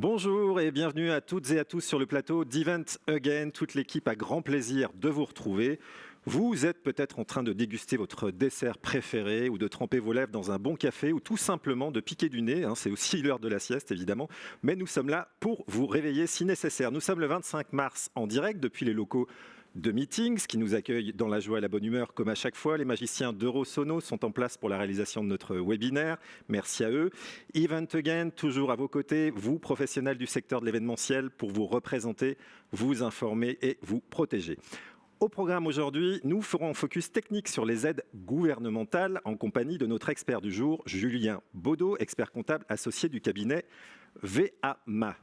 Bonjour et bienvenue à toutes et à tous sur le plateau d'Event Again. Toute l'équipe a grand plaisir de vous retrouver. Vous êtes peut-être en train de déguster votre dessert préféré ou de tremper vos lèvres dans un bon café ou tout simplement de piquer du nez. C'est aussi l'heure de la sieste évidemment. Mais nous sommes là pour vous réveiller si nécessaire. Nous sommes le 25 mars en direct depuis les locaux de Meetings qui nous accueillent dans la joie et la bonne humeur comme à chaque fois. Les magiciens d'Eurosono sont en place pour la réalisation de notre webinaire. Merci à eux. Event Again, toujours à vos côtés, vous professionnels du secteur de l'événementiel pour vous représenter, vous informer et vous protéger. Au programme aujourd'hui, nous ferons un focus technique sur les aides gouvernementales en compagnie de notre expert du jour, Julien Baudot, expert comptable associé du cabinet VAMA.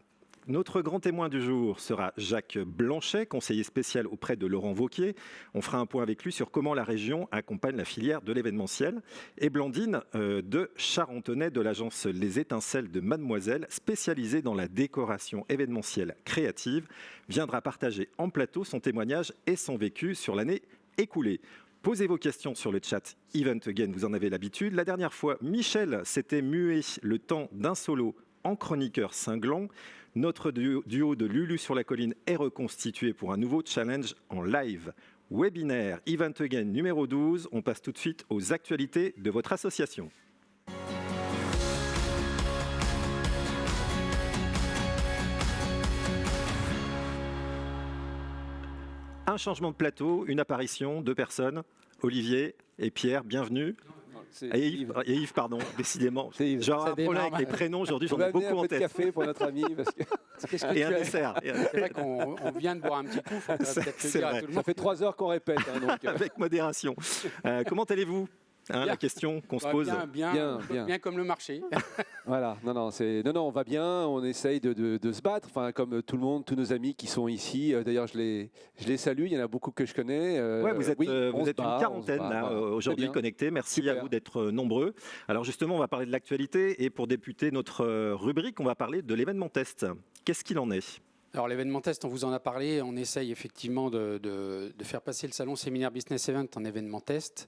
Notre grand témoin du jour sera Jacques Blanchet, conseiller spécial auprès de Laurent Wauquiez. On fera un point avec lui sur comment la région accompagne la filière de l'événementiel. Et Blandine de Charentonnet de l'agence Les Étincelles de Mademoiselle, spécialisée dans la décoration événementielle créative, viendra partager en plateau son témoignage et son vécu sur l'année écoulée. Posez vos questions sur le chat Event Again, vous en avez l'habitude. La dernière fois, Michel s'était mué le temps d'un solo en chroniqueur cinglant. Notre duo de Lulu sur la colline est reconstitué pour un nouveau challenge en live. Webinaire Event Again numéro 12. On passe tout de suite aux actualités de votre association. Un changement de plateau, une apparition, 2 personnes. Olivier et Pierre, bienvenue. Et Yves, pardon, décidément. J'ai un problème avec les prénoms aujourd'hui, j'en ai beaucoup en tête. Un peu de café pour notre ami. Parce que... Et un dessert. C'est vrai qu'on vient de boire un petit coup, il faudrait peut-être le dire à tout le monde. Ça fait 3 heures qu'on répète. Donc... Avec modération. Comment allez-vous ? La question qu'on se pose. Bien comme le marché. Voilà, non, on va bien, on essaye de se battre, enfin, comme tout le monde, tous nos amis qui sont ici. D'ailleurs, je les salue, il y en a beaucoup que je connais. Vous êtes une quarantaine là, aujourd'hui connectés. Merci Super. À vous d'être nombreux. Alors justement, on va parler de l'actualité et pour débuter notre rubrique, on va parler de l'événement test. Qu'est-ce qu'il en est ? Alors l'événement test, on vous en a parlé, on essaye effectivement de faire passer le salon Séminaire Business Event en événement test.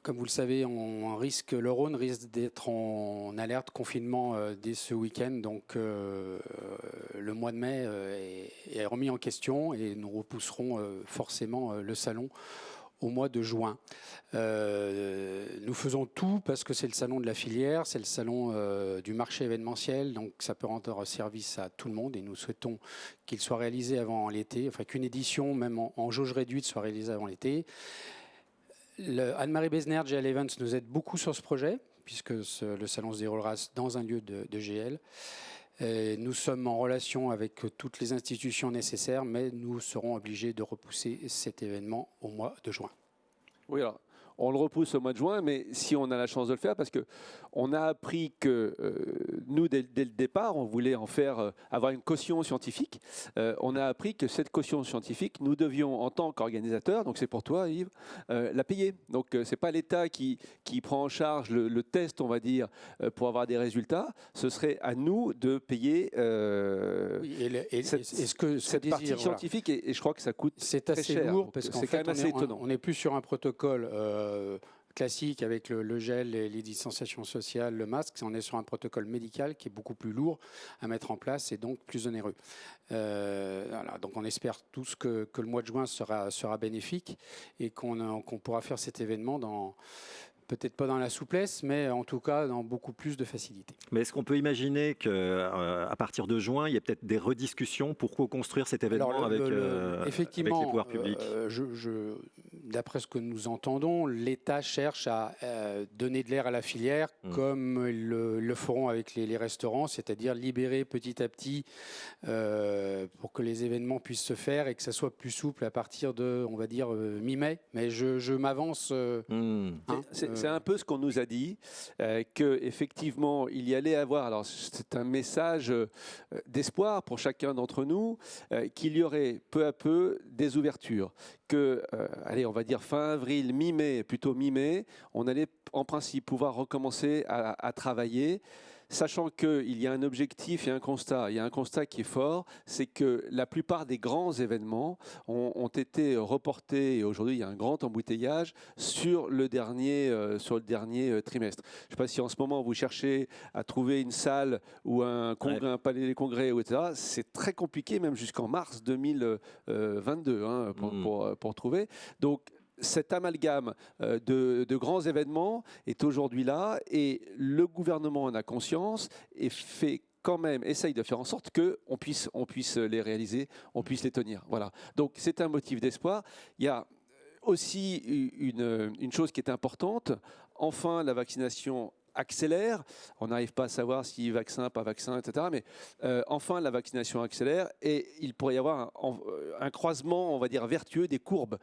Comme vous le savez, le Rhône risque d'être en alerte confinement dès ce week-end. Donc le mois de mai est remis en question et nous repousserons forcément le salon au mois de juin. Nous faisons tout parce que c'est le salon de la filière, c'est le salon du marché événementiel, donc ça peut rendre service à tout le monde et nous souhaitons qu'il soit réalisé avant l'été, enfin qu'une édition même en jauge réduite soit réalisée avant l'été. Anne-Marie Besner, GL Events, nous aide beaucoup sur ce projet, puisque le salon se déroulera dans un lieu de GL. Nous sommes en relation avec toutes les institutions nécessaires, mais nous serons obligés de repousser cet événement au mois de juin. Oui, alors, on le repousse au mois de juin, mais si on a la chance de le faire, parce qu'on a appris que nous, dès le départ, on voulait avoir une caution scientifique. On a appris que cette caution scientifique, nous devions, en tant qu'organisateur, donc c'est pour toi Yves, la payer. Donc ce n'est pas l'État qui prend en charge le test, on va dire, pour avoir des résultats. Ce serait à nous de payer cette partie scientifique, et je crois que ça coûte c'est assez cher, lourd, parce qu'en fait, on n'est plus sur un protocole classique avec le gel, les distanciations sociales, le masque. On est sur un protocole médical qui est beaucoup plus lourd à mettre en place et donc plus onéreux. Voilà, donc on espère tous que le mois de juin sera bénéfique et qu'on pourra faire cet événement peut-être pas dans la souplesse, mais en tout cas dans beaucoup plus de facilité. Mais est-ce qu'on peut imaginer qu'à partir de juin, il y a peut-être des rediscussions pour co-construire cet événement avec les pouvoirs publics ? D'après ce que nous entendons, l'État cherche à donner de l'air à la filière, comme ils le feront avec les restaurants, c'est-à-dire libérer petit à petit pour que les événements puissent se faire et que ça soit plus souple à partir de, on va dire, mi-mai. Mais je m'avance. C'est un peu ce qu'on nous a dit, qu'effectivement, il y allait avoir, alors c'est un message d'espoir pour chacun d'entre nous, qu'il y aurait peu à peu des ouvertures, que, allez, on va dire fin avril, mi-mai, plutôt mi-mai, on allait en principe pouvoir recommencer à travailler. sachant qu'il y a un objectif et un constat. Il y a un constat qui est fort, c'est que la plupart des grands événements ont été reportés et aujourd'hui il y a un grand embouteillage sur le dernier trimestre. Je ne sais pas si en ce moment vous cherchez à trouver une salle ou un palais des congrès, etc. C'est très compliqué, même jusqu'en mars 2022 pour trouver. Donc, cet amalgame de grands événements est aujourd'hui là et le gouvernement en a conscience et essaye de faire en sorte qu'on puisse les réaliser, on puisse les tenir. Voilà. Donc c'est un motif d'espoir. Il y a aussi une chose qui est importante. Enfin, la vaccination accélère. On n'arrive pas à savoir si vaccin, pas vaccin, etc. Mais enfin, la vaccination accélère et il pourrait y avoir un croisement, on va dire, vertueux des courbes.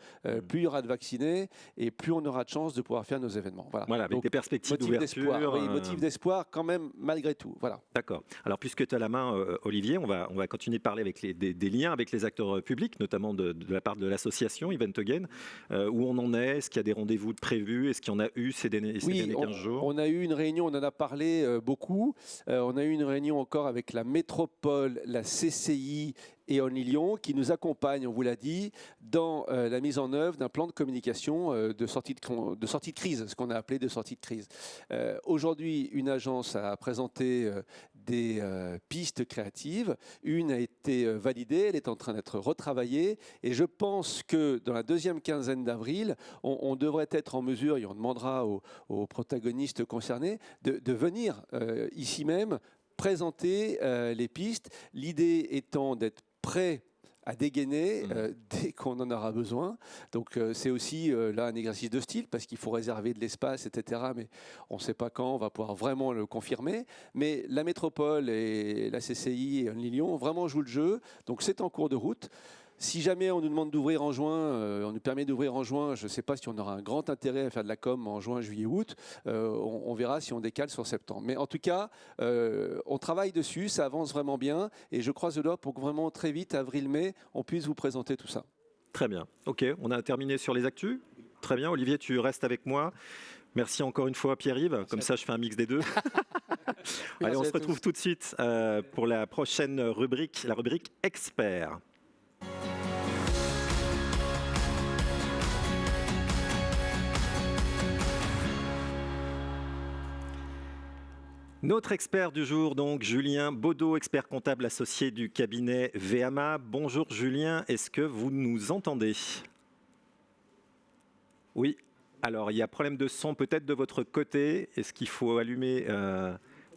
Plus il y aura de vaccinés et plus on aura de chances de pouvoir faire nos événements. Voilà, avec des perspectives d'ouverture. Motif d'espoir quand même, malgré tout. Voilà. D'accord. Alors, puisque tu as la main, Olivier, on va continuer de parler avec des liens avec les acteurs publics, notamment de la part de l'association Event Again. Où on en est? Est-ce qu'il y a des rendez-vous prévus? Est-ce qu'il y en a eu ces derniers 15 jours? On a eu une réunion, on en a parlé beaucoup. On a eu une réunion encore avec la métropole, la CCI et Only-Lyon qui nous accompagnent, on vous l'a dit, dans la mise en œuvre d'un plan de communication de sortie de crise, ce qu'on a appelé de sortie de crise. Aujourd'hui, une agence a présenté des pistes créatives. Une a été validée, elle est en train d'être retravaillée et je pense que dans la deuxième quinzaine d'avril, on devrait être en mesure, et on demandera aux protagonistes concernés, de venir ici même présenter les pistes. L'idée étant d'être prêt à dégainer dès qu'on en aura besoin. Donc c'est aussi là un exercice de style parce qu'il faut réserver de l'espace, etc. Mais on ne sait pas quand on va pouvoir vraiment le confirmer. Mais la métropole et la CCI et Only-Lyon vraiment jouent le jeu. Donc c'est en cours de route. Si jamais on nous demande d'ouvrir en juin, on nous permet d'ouvrir en juin, je ne sais pas si on aura un grand intérêt à faire de la com en juin, juillet, août. On verra si on décale sur septembre. Mais en tout cas, on travaille dessus, ça avance vraiment bien. Et je croise le doigt pour que vraiment très vite, avril-mai, on puisse vous présenter tout ça. Très bien. OK, on a terminé sur les actus. Très bien. Olivier, tu restes avec moi. Merci encore une fois, Pierre-Yves. Comme ça, je fais un mix des deux. Allez, on se retrouve tout de suite pour la prochaine rubrique, la rubrique Expert. Notre expert du jour, donc, Julien Baudot, expert comptable associé du cabinet VMA. Bonjour Julien, est-ce que vous nous entendez? Oui, alors il y a problème de son peut-être de votre côté. Est-ce qu'il faut allumer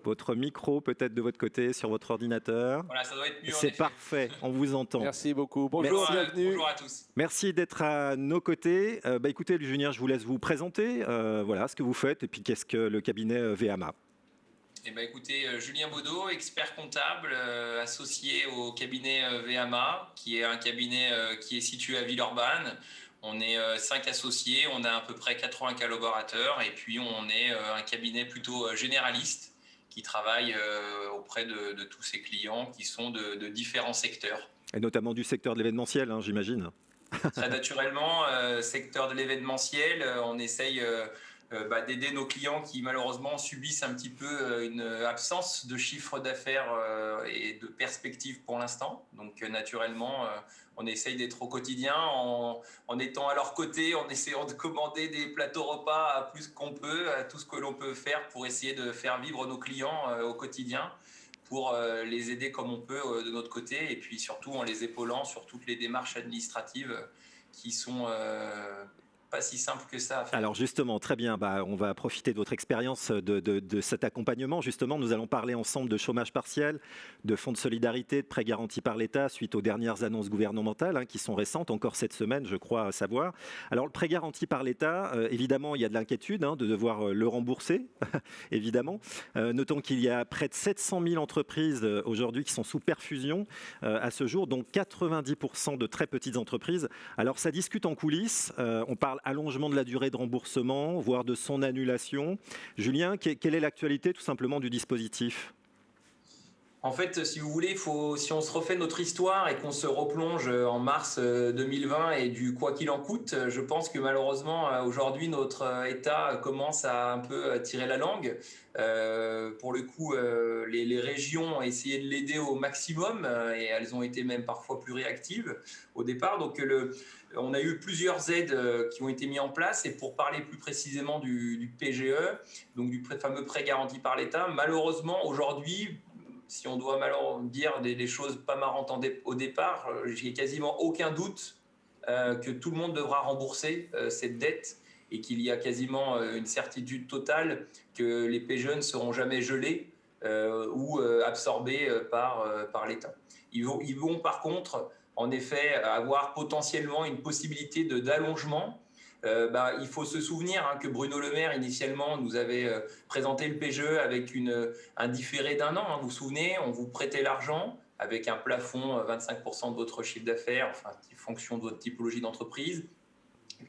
votre micro peut-être de votre côté sur votre ordinateur? Voilà, ça doit être mieux. C'est parfait, on vous entend. Merci beaucoup. Bonjour, bienvenue. Bonjour à tous. Merci d'être à nos côtés. Écoutez, Julien, je vous laisse vous présenter. Voilà ce que vous faites et puis qu'est-ce que le cabinet VMA. Écoutez, Julien Baudot, expert comptable associé au cabinet VMA, qui est un cabinet qui est situé à Villeurbanne. On est 5 associés, on a à peu près 80 collaborateurs et puis on est un cabinet plutôt généraliste qui travaille auprès de tous ses clients qui sont de différents secteurs. Et notamment du secteur de l'événementiel, hein, j'imagine. Très naturellement, secteur de l'événementiel, on essaye d'aider nos clients qui malheureusement subissent un petit peu une absence de chiffre d'affaires et de perspective pour l'instant. Donc naturellement, on essaye d'être au quotidien en étant à leur côté, en essayant de commander des plateaux repas à plus qu'on peut, à tout ce que l'on peut faire pour essayer de faire vivre nos clients au quotidien, pour les aider comme on peut de notre côté et puis surtout en les épaulant sur toutes les démarches administratives qui sont pas si simple que ça à faire. Alors justement, très bien, on va profiter de votre expérience de cet accompagnement. Justement, nous allons parler ensemble de chômage partiel, de fonds de solidarité, de prêts garantis par l'État suite aux dernières annonces gouvernementales qui sont récentes, encore cette semaine, je crois à savoir. Alors le prêt garanti par l'État, évidemment, il y a de l'inquiétude de devoir le rembourser, évidemment. Notons qu'il y a près de 700 000 entreprises aujourd'hui qui sont sous perfusion à ce jour, dont 90% de très petites entreprises. Alors ça discute en coulisses, on parle allongement de la durée de remboursement, voire de son annulation. Julien, quelle est l'actualité tout simplement du dispositif ? En fait, si vous voulez, si on se refait notre histoire et qu'on se replonge en mars 2020 et du quoi qu'il en coûte, je pense que malheureusement, aujourd'hui, notre État commence à un peu tirer la langue. Pour le coup, les régions ont essayé de l'aider au maximum et elles ont été même parfois plus réactives au départ. Donc, on a eu plusieurs aides qui ont été mises en place. Et pour parler plus précisément du PGE, donc du fameux prêt garanti par l'État, malheureusement, aujourd'hui, si on doit malheureusement dire des choses pas marrantes au départ, j'ai quasiment aucun doute que tout le monde devra rembourser cette dette et qu'il y a quasiment une certitude totale que les PGE ne seront jamais gelés ou absorbés par l'État. Ils vont par contre, en effet, avoir potentiellement une possibilité d'allongement. Il faut se souvenir que Bruno Le Maire, initialement, nous avait présenté le PGE avec un différé d'1 an. Vous vous souvenez, on vous prêtait l'argent avec un plafond 25% de votre chiffre d'affaires, enfin, fonction de votre typologie d'entreprise,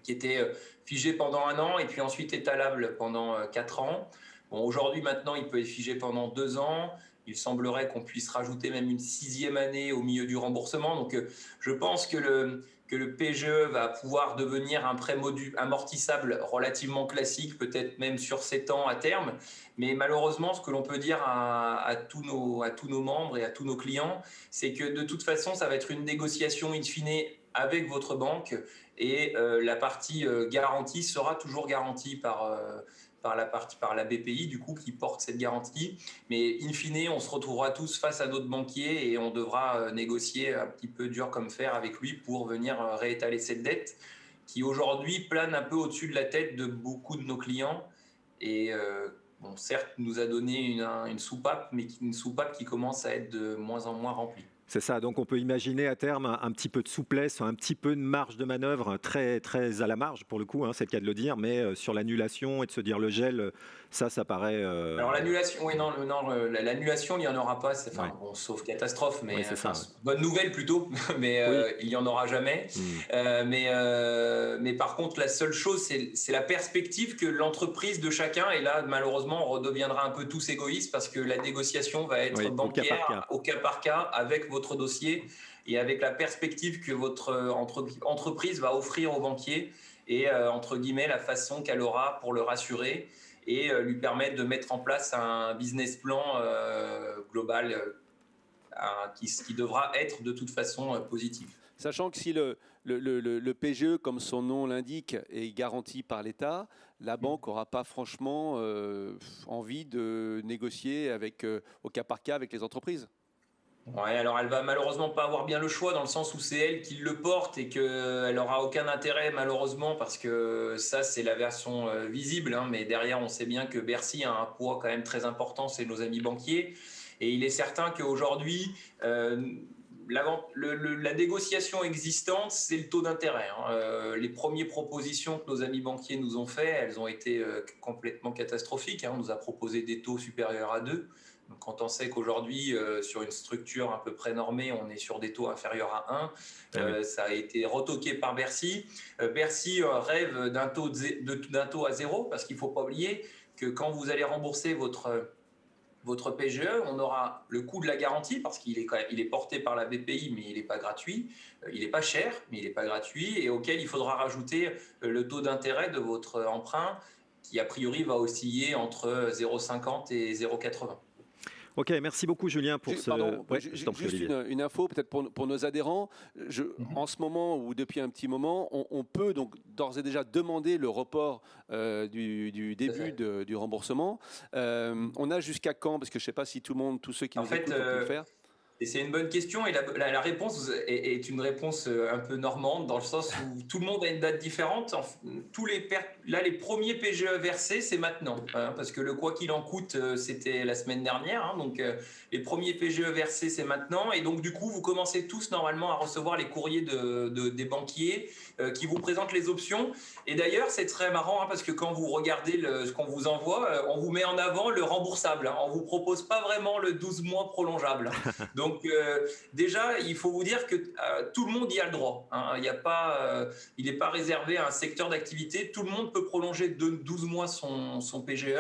qui était figé pendant 1 an et puis ensuite étalable pendant 4 ans. Bon, aujourd'hui, maintenant, il peut être figé pendant 2 ans. Il semblerait qu'on puisse rajouter même une 6e année au milieu du remboursement. Donc, je pense que le PGE va pouvoir devenir un prêt amortissable relativement classique, peut-être même sur 7 ans à terme. Mais malheureusement, ce que l'on peut dire à tous nos membres et à tous nos clients, c'est que de toute façon, ça va être une négociation in fine avec votre banque et la partie garantie sera toujours garantie par la BPI, du coup, qui porte cette garantie. Mais in fine, on se retrouvera tous face à notre banquier et on devra négocier un petit peu dur comme fer avec lui pour venir réétaler cette dette qui aujourd'hui plane un peu au-dessus de la tête de beaucoup de nos clients. Et certes, nous a donné une soupape, mais une soupape qui commence à être de moins en moins remplie. C'est ça, donc on peut imaginer à terme un petit peu de souplesse, un petit peu de marge de manœuvre, très, très à la marge pour le coup, c'est le cas de le dire, mais sur l'annulation et de se dire le gel, ça paraît... Alors l'annulation, oui, non, l'annulation, il n'y en aura pas, sauf catastrophe, mais oui, bonne nouvelle plutôt, mais oui. Il n'y en aura jamais. Mais par contre, la seule chose, c'est la perspective que l'entreprise de chacun, et là, malheureusement, on redeviendra un peu tous égoïstes parce que la négociation va être bancaire, au cas par cas, avec votre dossier et avec la perspective que votre entreprise va offrir au banquier et, entre guillemets, la façon qu'elle aura pour le rassurer et lui permettre de mettre en place un business plan global qui devra être de toute façon positif. Sachant que si le PGE, comme son nom l'indique, est garanti par l'État, la banque n'aura pas franchement envie de négocier au cas par cas avec les entreprises. Ouais, alors elle va malheureusement pas avoir bien le choix dans le sens où c'est elle qui le porte et qu'elle aura aucun intérêt malheureusement parce que ça c'est la version visible, mais derrière on sait bien que Bercy a un poids quand même très important, c'est nos amis banquiers et il est certain qu'aujourd'hui la négociation existante c'est le taux d'intérêt. Les premières propositions que nos amis banquiers nous ont fait, elles ont été complètement catastrophiques. On nous a proposé des taux supérieurs à 2. Donc, quand on sait qu'aujourd'hui, sur une structure à peu près normée, on est sur des taux inférieurs à 1, ça a été retoqué par Bercy. Bercy rêve d'un taux à 0 parce qu'il ne faut pas oublier que quand vous allez rembourser votre PGE, on aura le coût de la garantie parce qu'il est porté par la BPI, mais il n'est pas gratuit. Il n'est pas cher, mais il n'est pas gratuit et auquel il faudra rajouter le taux d'intérêt de votre emprunt qui, a priori, va osciller entre 0,50 et 0,80. Ok, merci beaucoup Julien pour juste une info peut-être pour nos adhérents. En ce moment ou depuis un petit moment, on peut donc d'ores et déjà demander le report du début du remboursement. On a jusqu'à quand? Parce que je ne sais pas si tous ceux qui nous écoutent peuvent le faire. Et c'est une bonne question et la réponse est une réponse un peu normande dans le sens où tout le monde a une date différente. Les premiers PGE versés, c'est maintenant parce que le quoi qu'il en coûte, c'était la semaine dernière. Donc les premiers PGE versés, c'est maintenant et donc du coup, vous commencez tous normalement à recevoir les courriers des banquiers qui vous présentent les options. Et d'ailleurs, c'est très marrant parce que quand vous regardez ce qu'on vous envoie, on vous met en avant le remboursable. On ne vous propose pas vraiment le 12 mois prolongeable. Donc déjà, il faut vous dire que tout le monde y a le droit. Il n'est pas réservé à un secteur d'activité. Tout le monde peut prolonger de 12 mois son PGE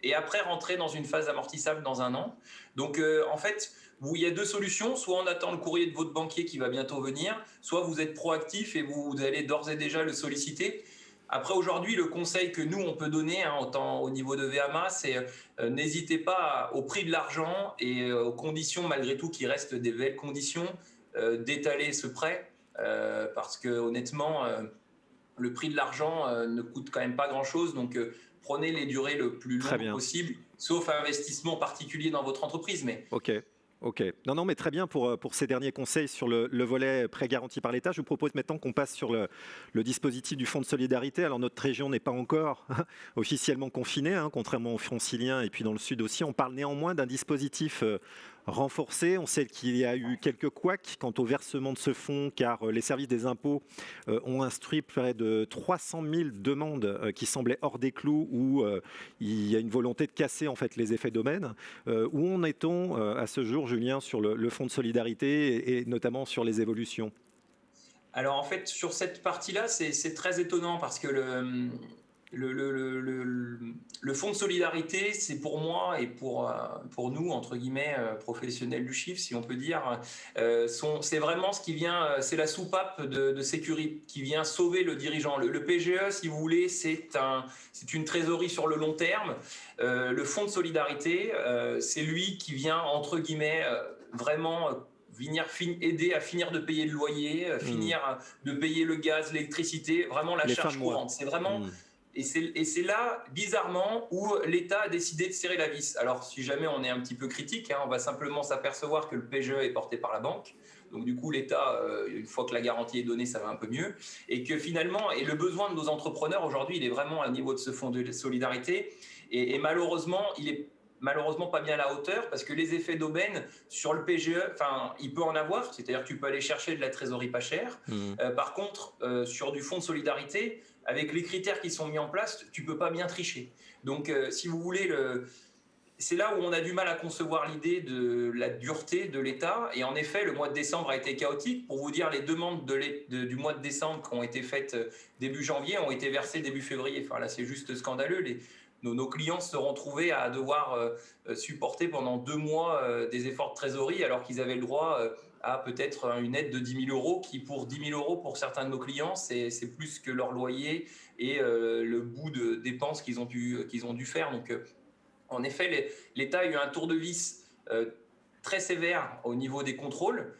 et après rentrer dans une phase amortissable dans 1 an. Donc en fait, il y a deux solutions. Soit on attend le courrier de votre banquier qui va bientôt venir, soit vous êtes proactif et vous allez d'ores et déjà le solliciter. Après, aujourd'hui, le conseil que nous, on peut donner, autant au niveau de VMA, c'est n'hésitez pas au prix de l'argent et aux conditions, malgré tout, qui restent des belles conditions, d'étaler ce prêt. Parce que honnêtement, le prix de l'argent ne coûte quand même pas grand-chose. Donc, prenez les durées le plus longues possible, sauf investissement particulier dans votre entreprise. Mais Ok. Non, mais très bien pour ces derniers conseils sur le volet prêt garanti par l'État. Je vous propose maintenant qu'on passe sur le dispositif du Fonds de solidarité. Alors, notre région n'est pas encore officiellement confinée, contrairement aux franciliens et puis dans le sud aussi. On parle néanmoins d'un dispositif renforcé. On sait qu'il y a eu quelques couacs quant au versement de ce fonds, car les services des impôts ont instruit près de 300 000 demandes qui semblaient hors des clous, où il y a une volonté de casser en fait les effets d'aubaine. Où en est-on à ce jour, Julien, sur le fonds de solidarité et notamment sur les évolutions? Alors en fait, sur cette partie-là, c'est très étonnant parce que le fonds de solidarité, c'est pour moi et pour nous, entre guillemets, professionnels du chiffre, si on peut dire, c'est vraiment ce qui vient, c'est la soupape de sécurité qui vient sauver le dirigeant. Le PGE, si vous voulez, c'est une trésorerie sur le long terme. Le fonds de solidarité, c'est lui qui vient, entre guillemets, vraiment venir aider à finir de payer le loyer, finir de payer le gaz, l'électricité, vraiment la charge courante. C'est vraiment... Et c'est là, bizarrement, où l'État a décidé de serrer la vis. Alors, si jamais on est un petit peu critique, on va simplement s'apercevoir que le PGE est porté par la banque. Donc, du coup, l'État, une fois que la garantie est donnée, ça va un peu mieux. Et que finalement, et le besoin de nos entrepreneurs, aujourd'hui, il est vraiment au niveau de ce fonds de solidarité. Et malheureusement, il est malheureusement pas bien à la hauteur, parce que les effets d'aubaine sur le PGE, il peut en avoir, c'est-à-dire que tu peux aller chercher de la trésorerie pas chère. Par contre, sur du fonds de solidarité, avec les critères qui sont mis en place, tu peux pas bien tricher. Donc, si vous voulez, c'est là où on a du mal à concevoir l'idée de la dureté de l'État. Et en effet, le mois de décembre a été chaotique. Pour vous dire, les demandes du mois de décembre qui ont été faites début janvier ont été versées début février. Enfin, là, c'est juste scandaleux. Nos clients se seront trouvés à devoir supporter pendant 2 mois des efforts de trésorerie, alors qu'ils avaient le droit à peut-être une aide de 10 000 euros, qui pour 10 000 euros, pour certains de nos clients, c'est plus que leur loyer et le bout de dépenses qu'ils ont dû faire. Donc, en effet, l'État a eu un tour de vis très sévère au niveau des contrôles.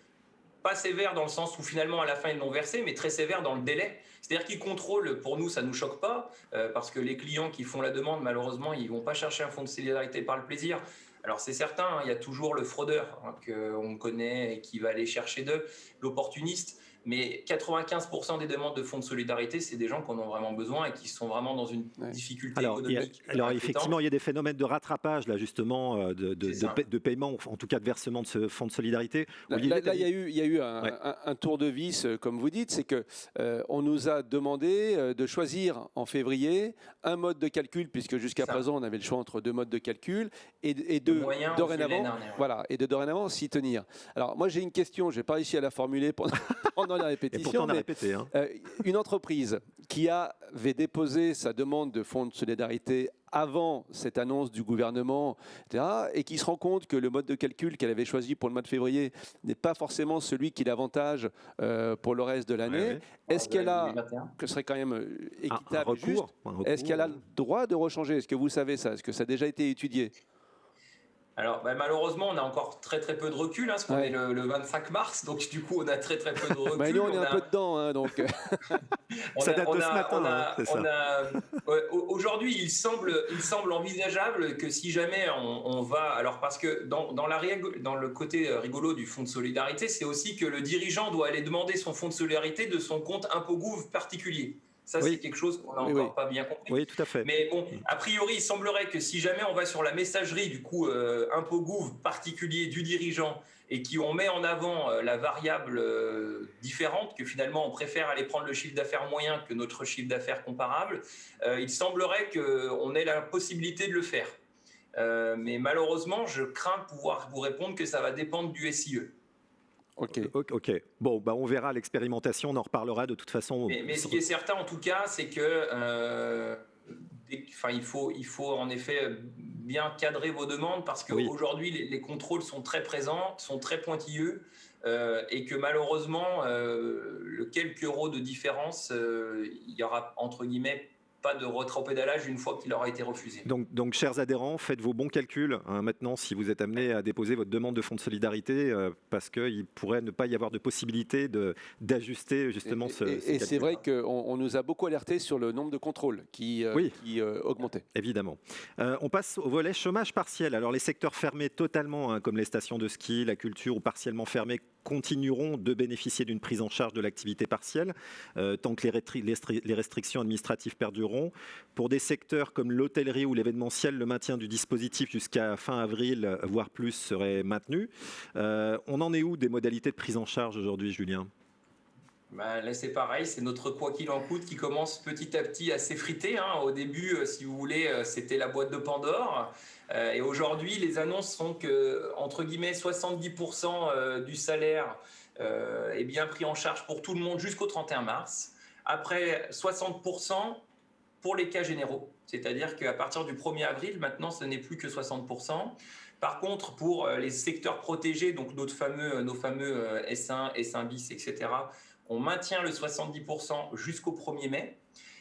Pas sévère dans le sens où finalement à la fin ils l'ont versé, mais très sévère dans le délai. C'est-à-dire qu'ils contrôlent, pour nous ça ne nous choque pas, parce que les clients qui font la demande, malheureusement, ils ne vont pas chercher un fonds de solidarité par le plaisir. Alors c'est certain, il y a toujours le fraudeur qu'on connaît et qui va aller chercher l'opportuniste, mais 95% des demandes de fonds de solidarité, c'est des gens qui en ont vraiment besoin et qui sont vraiment dans une difficulté économique. Alors effectivement, il y a des phénomènes de rattrapage, là justement, de paiement, en tout cas de versement de ce fonds de solidarité. Là, il y a eu un tour de vis, comme vous dites, c'est qu'on nous a demandé de choisir en février un mode de calcul, puisque jusqu'à présent on avait le choix entre 2 modes de calcul, et de dorénavant s'y tenir. Alors moi j'ai une question, je n'ai pas réussi à la formuler pendant la répétition. Et pourtant on a répété. Une entreprise qui avait déposé sa demande de fonds de solidarité avant cette annonce du gouvernement, etc., et qui se rend compte que le mode de calcul qu'elle avait choisi pour le mois de février n'est pas forcément celui qui l'avantage pour le reste de l'année. Est-ce qu'elle a, que ce serait quand même équitable et juste, est-ce qu'elle a le droit de rechanger? Est-ce que vous savez ça? Est-ce que ça a déjà été étudié? Alors malheureusement, on a encore très peu de recul, parce qu'on est le 25 mars, donc du coup on a très peu de recul. Nous on est un peu dedans, donc. Ça date de ce matin. Aujourd'hui, il semble envisageable que si jamais on va, alors parce que dans le côté rigolo du fonds de solidarité, c'est aussi que le dirigeant doit aller demander son fonds de solidarité de son compte impôt gouv particulier. Ça, c'est quelque chose qu'on n'a encore pas bien compris. Oui, tout à fait. Mais bon, a priori, il semblerait que si jamais on va sur la messagerie, du coup, impôt gouv particulier du dirigeant, et qu'on met en avant la variable différente, que finalement on préfère aller prendre le chiffre d'affaires moyen que notre chiffre d'affaires comparable, il semblerait qu'on ait la possibilité de le faire. Mais malheureusement, je crains pouvoir vous répondre que ça va dépendre du SIE. Ok. Bon, on verra l'expérimentation, on en reparlera de toute façon. Mais ce qui est certain en tout cas, c'est que il faut en effet bien cadrer vos demandes parce qu'aujourd'hui, les contrôles sont très présents, sont très pointilleux et que malheureusement, le quelques euros de différence, il y aura entre guillemets pas de rétropédalage une fois qu'il aura été refusé. Donc, chers adhérents, faites vos bons calculs maintenant si vous êtes amené à déposer votre demande de fonds de solidarité parce qu'il pourrait ne pas y avoir de possibilité d'ajuster justement ce Et c'est vrai qu'on nous a beaucoup alerté sur le nombre de contrôles qui augmentait. Évidemment. On passe au volet chômage partiel. Alors les secteurs fermés totalement, comme les stations de ski, la culture ou partiellement fermés, continueront de bénéficier d'une prise en charge de l'activité partielle tant que les restrictions administratives perdureront. Pour des secteurs comme l'hôtellerie ou l'événementiel, le maintien du dispositif jusqu'à fin avril, voire plus, serait maintenu. On en est où des modalités de prise en charge aujourd'hui, Julien ? Là, c'est pareil, c'est notre quoi qu'il en coûte qui commence petit à petit à s'effriter. Au début, si vous voulez, c'était la boîte de Pandore. Et aujourd'hui, les annonces sont que, entre guillemets, 70% du salaire est bien pris en charge pour tout le monde jusqu'au 31 mars. Après, 60% pour les cas généraux. C'est-à-dire qu'à partir du 1er avril, maintenant, ce n'est plus que 60%. Par contre, pour les secteurs protégés, donc nos fameux S1, S1 bis, etc., on maintient le 70% jusqu'au 1er mai.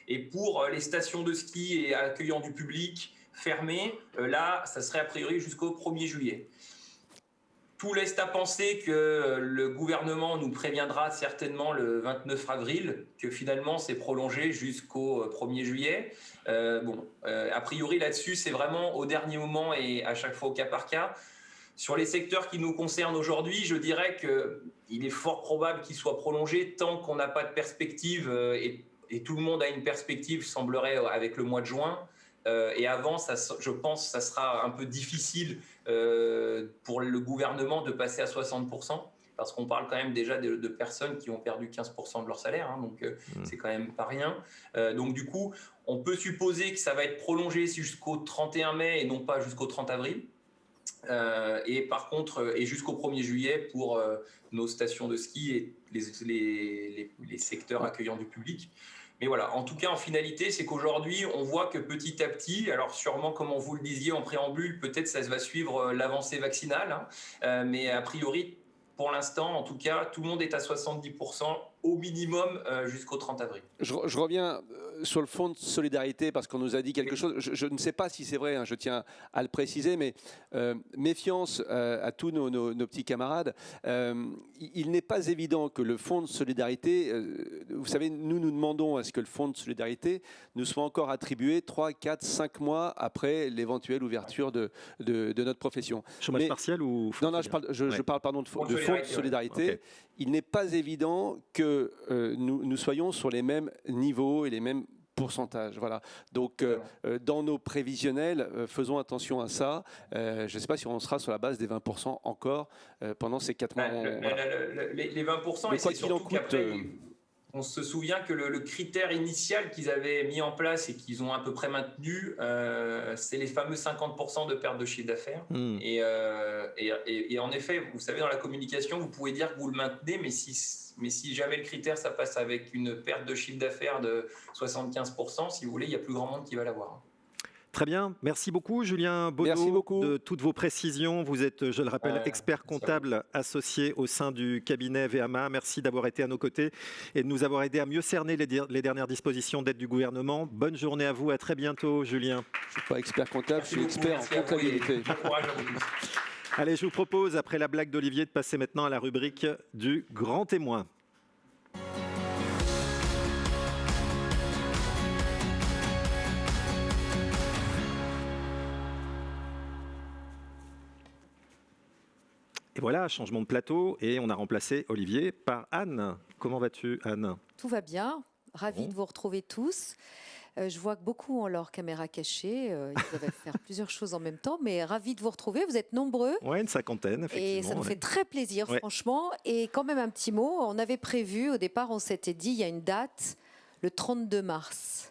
Et pour les stations de ski et accueillant du public fermées, là, ça serait a priori jusqu'au 1er juillet. Tout laisse à penser que le gouvernement nous préviendra certainement le 29 avril, que finalement c'est prolongé jusqu'au 1er juillet. A priori là-dessus, c'est vraiment au dernier moment et à chaque fois au cas par cas. Sur les secteurs qui nous concernent aujourd'hui, je dirais qu'il est fort probable qu'il soit prolongé tant qu'on n'a pas de perspective et tout le monde a une perspective, semblerait, avec le mois de juin. Et avant, je pense que ça sera un peu difficile pour le gouvernement de passer à 60%, parce qu'on parle quand même déjà de personnes qui ont perdu 15% de leur salaire, donc c'est quand même pas rien. Donc du coup, on peut supposer que ça va être prolongé jusqu'au 31 mai et non pas jusqu'au 30 avril. Et par contre, et jusqu'au 1er juillet pour nos stations de ski et les secteurs accueillants du public. Mais voilà, en tout cas, en finalité, c'est qu'aujourd'hui, on voit que petit à petit, alors sûrement, comme vous le disiez en préambule, peut-être ça va suivre l'avancée vaccinale, mais a priori, pour l'instant, en tout cas, tout le monde est à 70% au minimum jusqu'au 30 avril. Je reviens sur le fonds de solidarité parce qu'on nous a dit quelque chose. Je ne sais pas si c'est vrai, je tiens à le préciser, mais méfiance à tous nos petits camarades. Il n'est pas évident que le fonds de solidarité, vous savez, nous demandons à ce que le fonds de solidarité nous soit encore attribué 3, 4, 5 mois après l'éventuelle ouverture de notre profession. Chômage partiel ou... Non, je parle pardon, de fonds de solidarité. Okay. Il n'est pas évident que nous soyons sur les mêmes niveaux et les mêmes pourcentage. Voilà. Donc, dans nos prévisionnels, faisons attention à ça. Je ne sais pas si on sera sur la base des 20% encore pendant ces 4 mois. Les 20%, et c'est surtout qu'après, on se souvient que le critère initial qu'ils avaient mis en place et qu'ils ont à peu près maintenu, c'est les fameux 50% de perte de chiffre d'affaires. Et en effet, vous savez, dans la communication, vous pouvez dire que vous le maintenez, mais si jamais le critère, ça passe avec une perte de chiffre d'affaires de 75%, si vous voulez, il y a plus grand monde qui va l'avoir. Très bien. Merci beaucoup, Julien Baudot, de toutes vos précisions. Vous êtes, je le rappelle, expert comptable associé au sein du cabinet VMA. Merci d'avoir été à nos côtés et de nous avoir aidé à mieux cerner les dernières dispositions d'aide du gouvernement. Bonne journée à vous. À très bientôt, Julien. Je ne suis pas expert comptable, je suis expert en comptabilité. Bon courage à vous tous. Allez, je vous propose, après la blague d'Olivier, de passer maintenant à la rubrique du grand témoin. Et voilà, changement de plateau, et on a remplacé Olivier par Anne. Comment vas-tu, Anne ? Tout va bien, ravie de vous retrouver tous. Je vois que beaucoup ont leur caméra cachée, ils doivent faire plusieurs choses en même temps, mais ravie de vous retrouver, vous êtes nombreux. Oui, une cinquantaine, effectivement. Et ça nous fait très plaisir, franchement. Et quand même un petit mot, on avait prévu, au départ, on s'était dit, il y a une date, le 32 mars.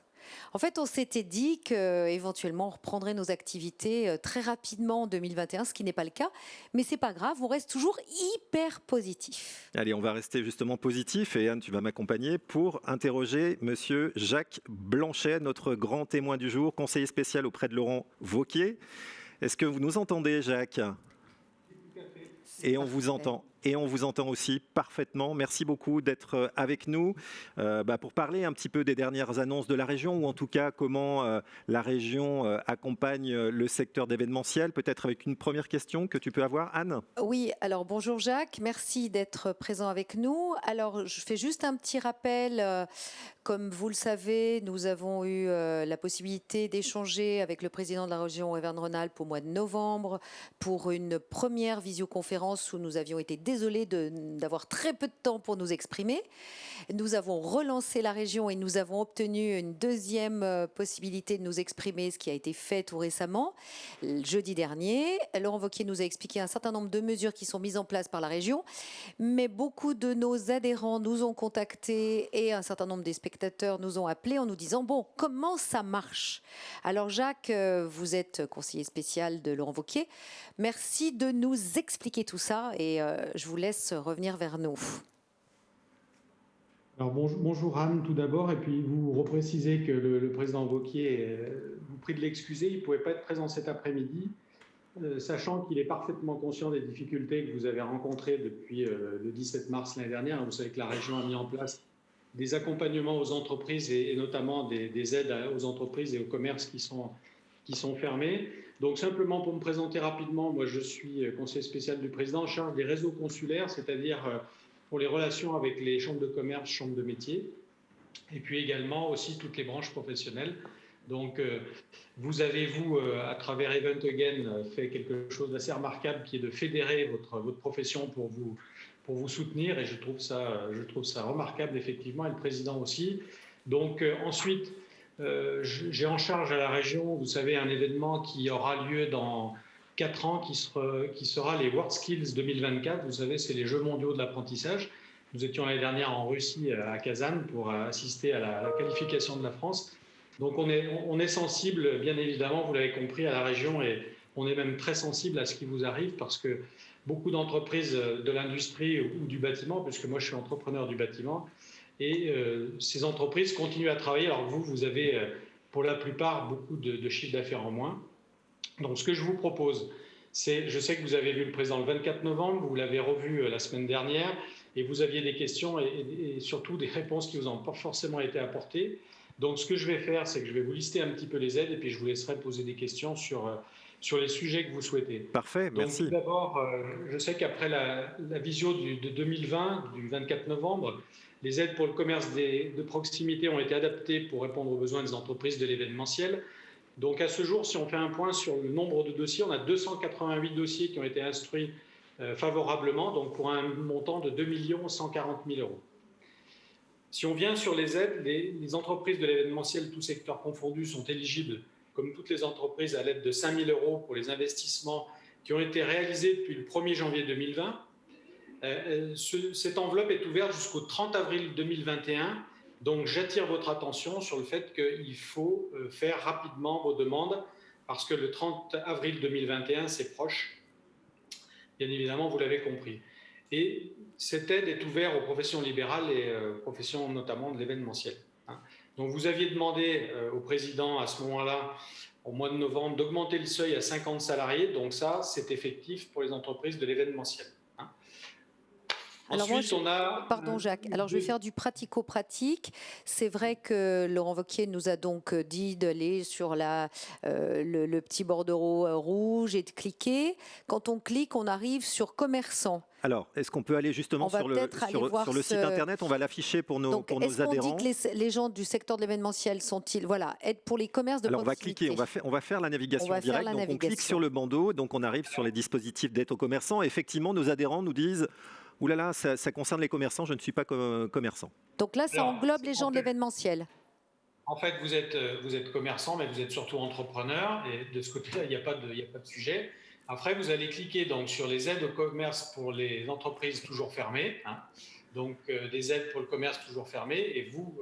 En fait, on s'était dit qu'éventuellement, on reprendrait nos activités très rapidement en 2021, ce qui n'est pas le cas. Mais ce n'est pas grave, on reste toujours hyper positif. Allez, on va rester justement positif. Et Anne, tu vas m'accompagner pour interroger monsieur Jacques Blanchet, notre grand témoin du jour, conseiller spécial auprès de Laurent Wauquiez. Est-ce que vous nous entendez, Jacques ? Et on vous entend. Et on vous entend aussi parfaitement. Merci beaucoup d'être avec nous pour parler un petit peu des dernières annonces de la région, ou en tout cas comment la région accompagne le secteur d'événementiel. Peut-être avec une première question que tu peux avoir, Anne. Oui, alors bonjour Jacques, merci d'être présent avec nous. Alors je fais juste un petit rappel. Comme vous le savez, nous avons eu la possibilité d'échanger avec le président de la région Auvergne-Rhône-Alpes au mois de novembre pour une première visioconférence où nous avions été désolés d'avoir très peu de temps pour nous exprimer. Nous avons relancé la région et nous avons obtenu une deuxième possibilité de nous exprimer, ce qui a été fait tout récemment, jeudi dernier. Laurent Wauquiez nous a expliqué un certain nombre de mesures qui sont mises en place par la région, mais beaucoup de nos adhérents nous ont contactés et un certain nombre des spectateurs nous ont appelés en nous disant « Bon, comment ça marche ?» Alors Jacques, vous êtes conseiller spécial de Laurent Wauquiez. Merci de nous expliquer tout ça et je vous laisse revenir vers nous. Alors bonjour Anne tout d'abord, et puis vous reprécisez que le président Wauquiez vous prie de l'excuser, il ne pouvait pas être présent cet après-midi, sachant qu'il est parfaitement conscient des difficultés que vous avez rencontrées depuis le 17 mars l'année dernière. Vous savez que la région a mis en place des accompagnements aux entreprises et notamment des aides aux entreprises et aux commerces qui sont fermés. Donc simplement pour me présenter rapidement, moi je suis conseiller spécial du président en charge des réseaux consulaires, c'est-à-dire pour les relations avec les chambres de commerce, chambres de métiers, et puis également aussi toutes les branches professionnelles. Donc vous avez, à travers Event Again, fait quelque chose d'assez remarquable qui est de fédérer votre profession pour vous soutenir, et je trouve ça remarquable effectivement, et le président aussi. Donc ensuite, j'ai en charge à la région, vous savez, un événement qui aura lieu dans 4 ans, qui sera les World Skills 2024. Vous savez, c'est les Jeux mondiaux de l'apprentissage. Nous étions l'année dernière en Russie, à Kazan, pour assister à la qualification de la France. Donc on est sensible, bien évidemment, vous l'avez compris, à la région, et on est même très sensible à ce qui vous arrive, parce que beaucoup d'entreprises de l'industrie ou du bâtiment, puisque moi je suis entrepreneur du bâtiment, et ces entreprises continuent à travailler. Alors vous avez pour la plupart beaucoup de chiffre d'affaires en moins. Donc ce que je vous propose, c'est, je sais que vous avez vu le président le 24 novembre, vous l'avez revu la semaine dernière, et vous aviez des questions et surtout des réponses qui vous ont pas forcément été apportées. Donc ce que je vais faire, c'est que je vais vous lister un petit peu les aides, et puis je vous laisserai poser des questions sur les sujets que vous souhaitez. Parfait, merci. Donc, tout d'abord, je sais qu'après la visio de 2020, du 24 novembre, les aides pour le commerce de proximité ont été adaptées pour répondre aux besoins des entreprises de l'événementiel. Donc à ce jour, si on fait un point sur le nombre de dossiers, on a 288 dossiers qui ont été instruits favorablement, donc pour un montant de 2 140 000 €. Si on vient sur les aides, les entreprises de l'événementiel, tous secteurs confondus, sont éligibles, comme toutes les entreprises, à l'aide de 5 000 € pour les investissements qui ont été réalisés depuis le 1er janvier 2020. Cette enveloppe est ouverte jusqu'au 30 avril 2021. Donc, j'attire votre attention sur le fait qu'il faut faire rapidement vos demandes, parce que le 30 avril 2021, c'est proche. Bien évidemment, vous l'avez compris. Et cette aide est ouverte aux professions libérales et professions notamment de l'événementiel. Donc, vous aviez demandé au président à ce moment-là, au mois de novembre, d'augmenter le seuil à 50 salariés. Donc ça, c'est effectif pour les entreprises de l'événementiel. Alors pardon Jacques, alors je vais faire du pratico-pratique. C'est vrai que Laurent Wauquiez nous a donc dit d'aller sur le petit bordereau rouge et de cliquer. Quand on clique, on arrive sur commerçants. Alors, est-ce qu'on peut aller justement sur le site internet? On va l'afficher pour nos adhérents. Est-ce qu'on dit que les gens du secteur de l'événementiel sont-ils, voilà, aide pour les commerces de proximité? On va cliquer, on va faire la navigation directe. Donc on clique sur le bandeau, donc on arrive sur les dispositifs d'aide aux commerçants. Effectivement, nos adhérents nous disent: ouh là là, ça concerne les commerçants, je ne suis pas commerçant. Donc là, ça englobe les gens de l'événementiel. En fait, vous êtes commerçant, mais vous êtes surtout entrepreneur, et de ce côté-là, il n'y a pas de sujet. Après, vous allez cliquer donc sur les aides au commerce pour les entreprises toujours fermées, donc des aides pour le commerce toujours fermé, et vous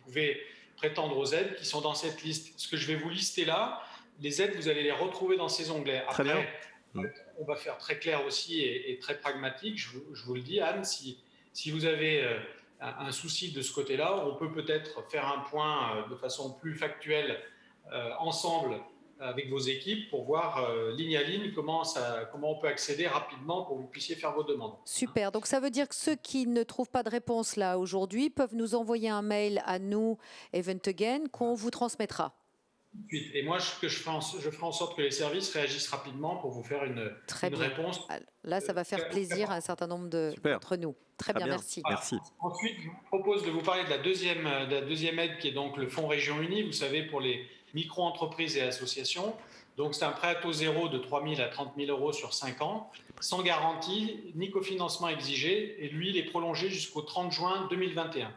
pouvez prétendre aux aides qui sont dans cette liste. Ce que je vais vous lister là, les aides, vous allez les retrouver dans ces onglets. Après, très bien. On va faire très clair aussi et très pragmatique. Je vous le dis, Anne, si vous avez un souci de ce côté-là, on peut peut-être faire un point de façon plus factuelle ensemble avec vos équipes pour voir ligne à ligne comment on peut accéder rapidement pour que vous puissiez faire vos demandes. Super. Donc ça veut dire que ceux qui ne trouvent pas de réponse là aujourd'hui peuvent nous envoyer un mail à nous, Event Again, qu'on vous transmettra. Et moi, je ferai en sorte que les services réagissent rapidement pour vous faire une réponse. Là, ça va faire plaisir à un certain nombre d'entre nous. Très bien, merci. Merci. Ensuite, je vous propose de vous parler de la deuxième aide qui est donc le Fonds Région Unie, vous savez, pour les micro-entreprises et associations. Donc, c'est un prêt à taux zéro de 3 000 à 30 000 euros sur 5 ans, sans garantie ni cofinancement exigé. Et lui, il est prolongé jusqu'au 30 juin 2021.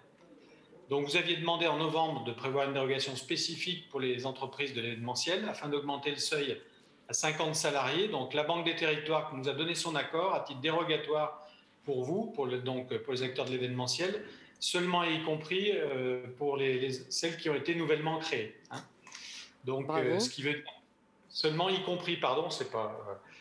Donc, vous aviez demandé en novembre de prévoir une dérogation spécifique pour les entreprises de l'événementiel afin d'augmenter le seuil à 50 salariés. Donc, la Banque des Territoires nous a donné son accord à titre dérogatoire pour vous, pour les acteurs de l'événementiel, seulement et y compris pour celles qui ont été nouvellement créées. Hein. Donc, ce qui veut dire seulement y compris,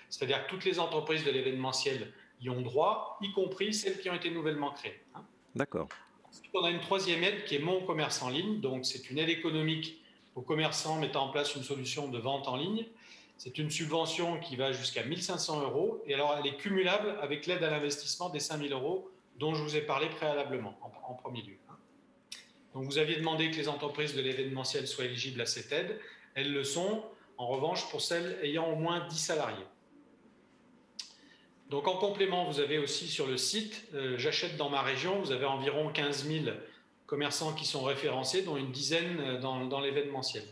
c'est-à-dire que toutes les entreprises de l'événementiel y ont droit, y compris celles qui ont été nouvellement créées. Hein. D'accord. Ensuite, on a une troisième aide qui est Mon Commerce en ligne. Donc, c'est une aide économique aux commerçants mettant en place une solution de vente en ligne. C'est une subvention qui va jusqu'à 1 500 euros. Et alors, elle est cumulable avec l'aide à l'investissement des 5 000 euros dont je vous ai parlé préalablement, en premier lieu. Donc, vous aviez demandé que les entreprises de l'événementiel soient éligibles à cette aide. Elles le sont, en revanche, pour celles ayant au moins 10 salariés. Donc, en complément, vous avez aussi sur le site J'achète dans ma région, vous avez environ 15 000 commerçants qui sont référencés, dont une dizaine dans l'événementiel.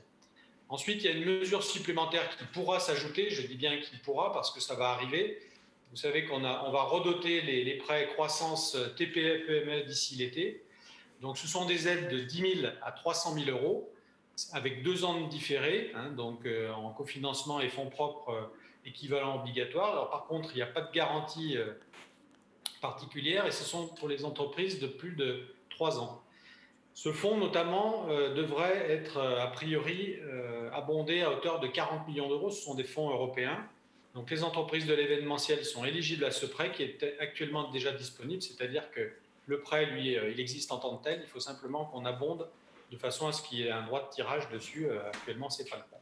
Ensuite, il y a une mesure supplémentaire qui pourra s'ajouter, je dis bien qu'il pourra parce que ça va arriver. Vous savez qu'on va redoter les prêts croissance TPE-PME d'ici l'été. Donc, ce sont des aides de 10 000 à 300 000 euros avec 2 ans de différé, hein, donc en cofinancement et fonds propres équivalent obligatoire. Alors, par contre, il n'y a pas de garantie particulière et ce sont pour les entreprises de plus de 3 ans. Ce fonds, notamment, devrait être a priori abondé à hauteur de 40 millions d'euros. Ce sont des fonds européens. Donc, les entreprises de l'événementiel sont éligibles à ce prêt qui est actuellement déjà disponible, c'est-à-dire que le prêt, lui, il existe en tant que tel. Il faut simplement qu'on abonde de façon à ce qu'il y ait un droit de tirage dessus. Actuellement, ce n'est pas le cas.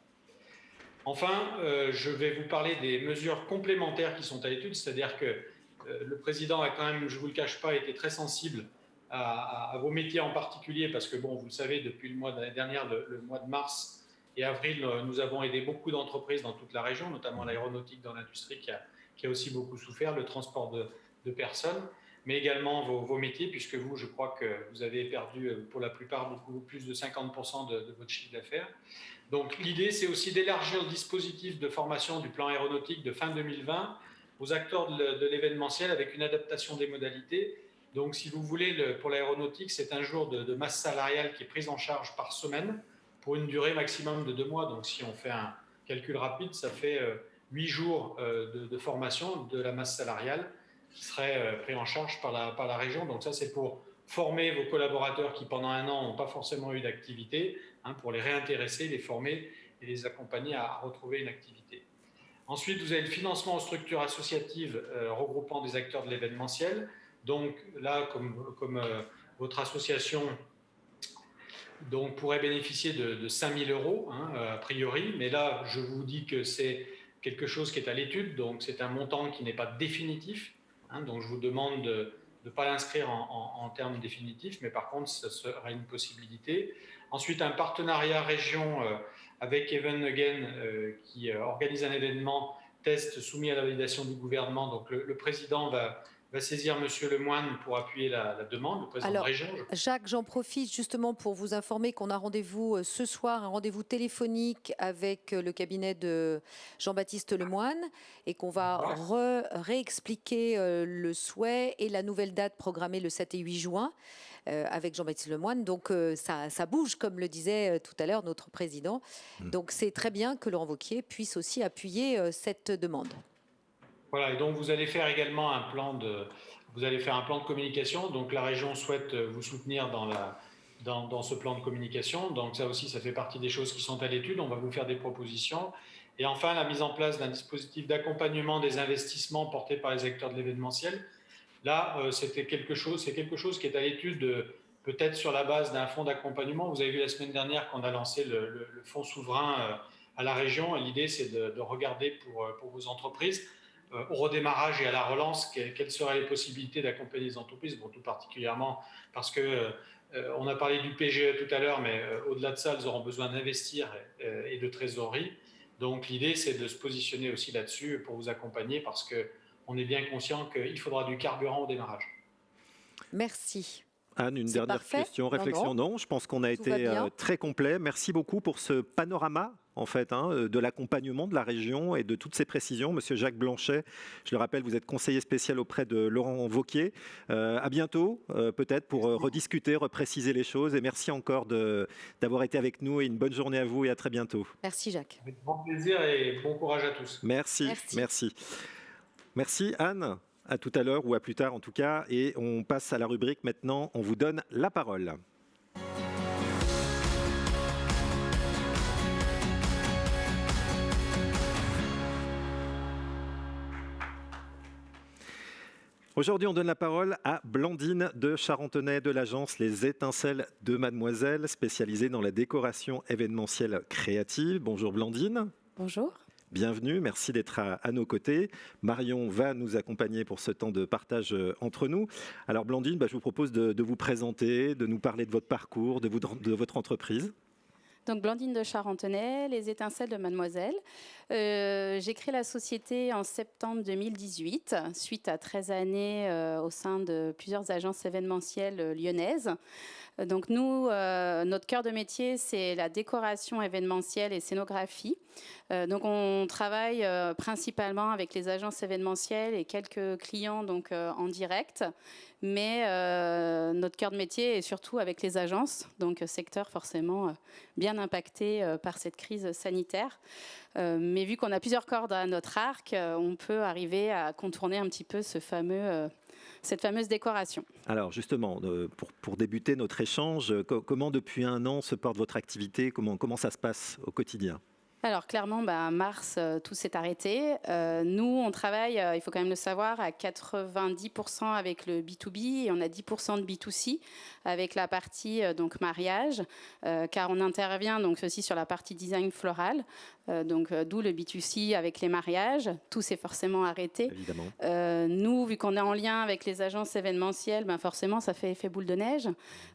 Enfin, je vais vous parler des mesures complémentaires qui sont à l'étude, c'est-à-dire que le président a quand même, je ne vous le cache pas, été très sensible à vos métiers en particulier, parce que, bon, vous le savez, depuis le mois de l'année dernière, le mois de mars et avril, nous avons aidé beaucoup d'entreprises dans toute la région, notamment l'aéronautique dans l'industrie qui a aussi beaucoup souffert, le transport de personnes, mais également vos métiers, puisque vous, je crois que vous avez perdu pour la plupart beaucoup plus de 50% de votre chiffre d'affaires. Donc l'idée, c'est aussi d'élargir le dispositif de formation du plan aéronautique de fin 2020 aux acteurs de l'événementiel avec une adaptation des modalités. Donc si vous voulez, pour l'aéronautique, c'est un jour de masse salariale qui est prise en charge par semaine pour une durée maximum de 2 mois. Donc si on fait un calcul rapide, ça fait 8 jours de formation de la masse salariale qui serait pris en charge par la région. Donc ça, c'est pour former vos collaborateurs qui, pendant 1 an, n'ont pas forcément eu d'activité, hein, pour les réintéresser, les former et les accompagner à retrouver une activité. Ensuite, vous avez le financement aux structures associatives regroupant des acteurs de l'événementiel. Donc là, comme votre association pourrait bénéficier de 5 000 euros, hein, a priori, mais là, je vous dis que c'est quelque chose qui est à l'étude, donc c'est un montant qui n'est pas définitif, hein, donc je vous demande de ne pas l'inscrire en termes définitifs, mais par contre, ça sera une possibilité. Ensuite, un partenariat région avec Event Again qui organise un événement test soumis à la validation du gouvernement. Donc, le président va saisir Monsieur Lemoine pour appuyer la demande, le président de région. Jacques, j'en profite justement pour vous informer qu'on a rendez-vous ce soir, un rendez-vous téléphonique avec le cabinet de Jean-Baptiste Lemoine et qu'on va réexpliquer le souhait et la nouvelle date programmée le 7 et 8 juin avec Jean-Baptiste Lemoine. Donc ça bouge, comme le disait tout à l'heure notre président. Donc c'est très bien que Laurent Wauquiez puisse aussi appuyer cette demande. Voilà, et donc vous allez faire également un plan de communication. Donc la région souhaite vous soutenir dans ce plan de communication. Donc ça aussi, ça fait partie des choses qui sont à l'étude. On va vous faire des propositions. Et enfin, la mise en place d'un dispositif d'accompagnement des investissements portés par les acteurs de l'événementiel. Là, c'est quelque chose qui est à l'étude, peut-être sur la base d'un fonds d'accompagnement. Vous avez vu la semaine dernière qu'on a lancé le fonds souverain à la région. Et l'idée, c'est de regarder pour vos entreprises, au redémarrage et à la relance, quelles seraient les possibilités d'accompagner les entreprises, tout particulièrement parce que on a parlé du PGE tout à l'heure, mais au-delà de ça, elles auront besoin d'investir et de trésorerie. Donc l'idée, c'est de se positionner aussi là-dessus pour vous accompagner parce qu'on est bien conscient qu'il faudra du carburant au démarrage. Merci. Anne, une C'est dernière parfait. question, réflexion? Non, je pense qu'on a Tout va été bien. très complet. Merci beaucoup pour ce panorama, en fait, de l'accompagnement de la région et de toutes ces précisions. Monsieur Jacques Blanchet, je le rappelle, vous êtes conseiller spécial auprès de Laurent Wauquiez. À bientôt, peut-être, pour rediscuter, repréciser les choses. Et merci encore d'avoir été avec nous. Et une bonne journée à vous et à très bientôt. Merci Jacques. Avec grand plaisir et bon courage à tous. Merci. Merci Anne. À tout à l'heure ou à plus tard en tout cas. Et on passe à la rubrique maintenant. On vous donne la parole. Aujourd'hui, on donne la parole à Blandine de Charentonnet de l'agence Les Étincelles de Mademoiselle, spécialisée dans la décoration événementielle créative. Bonjour Blandine. Bonjour. Bienvenue, merci d'être à nos côtés. Marion va nous accompagner pour ce temps de partage entre nous. Alors Blandine, je vous propose de vous présenter, de nous parler de votre parcours, de votre entreprise. Donc Blandine de Charentonnet, Les Étincelles de Mademoiselle. J'ai créé la société en septembre 2018, suite à 13 années au sein de plusieurs agences événementielles lyonnaises. Donc nous, notre cœur de métier, c'est la décoration événementielle et scénographie. Donc on travaille principalement avec les agences événementielles et quelques clients donc, en direct. Mais notre cœur de métier est surtout avec les agences, donc secteur forcément bien impacté par cette crise sanitaire. Mais vu qu'on a plusieurs cordes à notre arc, on peut arriver à contourner un petit peu cette fameuse décoration. Alors justement, pour débuter notre échange, comment depuis un an se porte votre activité? Comment ça se passe au quotidien? Alors clairement, mars, tout s'est arrêté. Nous, on travaille, il faut quand même le savoir, à 90% avec le B2B et on a 10% de B2C avec la partie donc mariage, car on intervient donc aussi sur la partie design floral. D'où le B2C avec les mariages, tout s'est forcément arrêté. Évidemment. Nous, vu qu'on est en lien avec les agences événementielles, forcément ça fait effet boule de neige.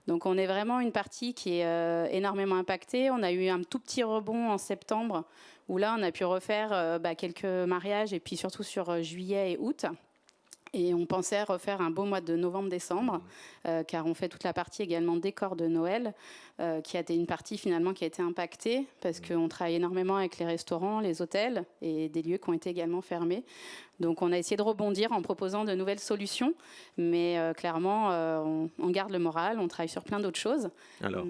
Donc on est vraiment une partie qui est énormément impactée. On a eu un tout petit rebond en septembre où là on a pu refaire quelques mariages et puis surtout sur juillet et août. Et on pensait refaire un beau mois de novembre-décembre, car on fait toute la partie également décor de Noël, qui a été une partie finalement qui a été impactée, parce qu'on travaille énormément avec les restaurants, les hôtels et des lieux qui ont été également fermés. Donc on a essayé de rebondir en proposant de nouvelles solutions, mais clairement on garde le moral, on travaille sur plein d'autres choses. Alors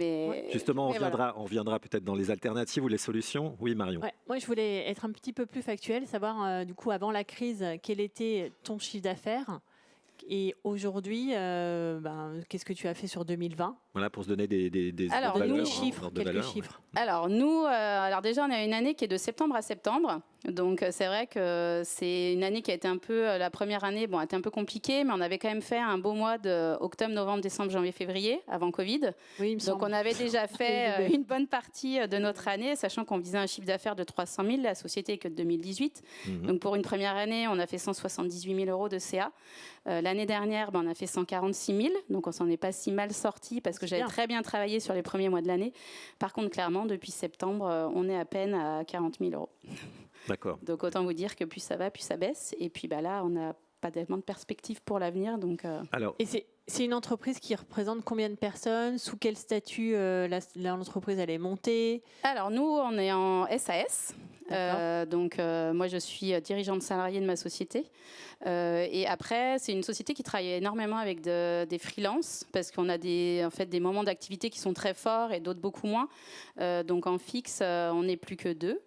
justement, on reviendra peut-être dans les alternatives ou les solutions. Oui Marion. Ouais, moi je voulais être un petit peu plus factuelle, savoir du coup avant la crise, quel était ton chiffre d'affaires et aujourd'hui, qu'est-ce que tu as fait sur 2020? Voilà, pour se donner des alors, valeurs, quelques chiffres. Alors nous, déjà on a une année qui est de septembre à septembre. Donc c'est vrai que c'est une année qui a été un peu, la première année, a été un peu compliquée, mais on avait quand même fait un beau mois de octobre, novembre, décembre, janvier, février, avant Covid. Oui, donc on avait déjà fait une bonne partie de notre année, sachant qu'on visait un chiffre d'affaires de 300 000, la société est que de 2018. Donc pour une première année, on a fait 178 000 euros de CA. L'année dernière, on a fait 146 000, donc on s'en est pas si mal sorti parce que j'avais très bien travaillé sur les premiers mois de l'année. Par contre, clairement, depuis septembre, on est à peine à 40 000 euros. D'accord. Donc autant vous dire que plus ça va, plus ça baisse. Et puis là, on n'a pas tellement de perspectives pour l'avenir. Donc, Alors, et c'est une entreprise qui représente combien de personnes? Sous quel statut l'entreprise elle est montée? Alors nous, on est en SAS. Moi, je suis dirigeante salariée de ma société. Et après, c'est une société qui travaille énormément avec des freelances parce qu'on a des moments d'activité qui sont très forts et d'autres beaucoup moins. Donc en fixe, on n'est plus que 2.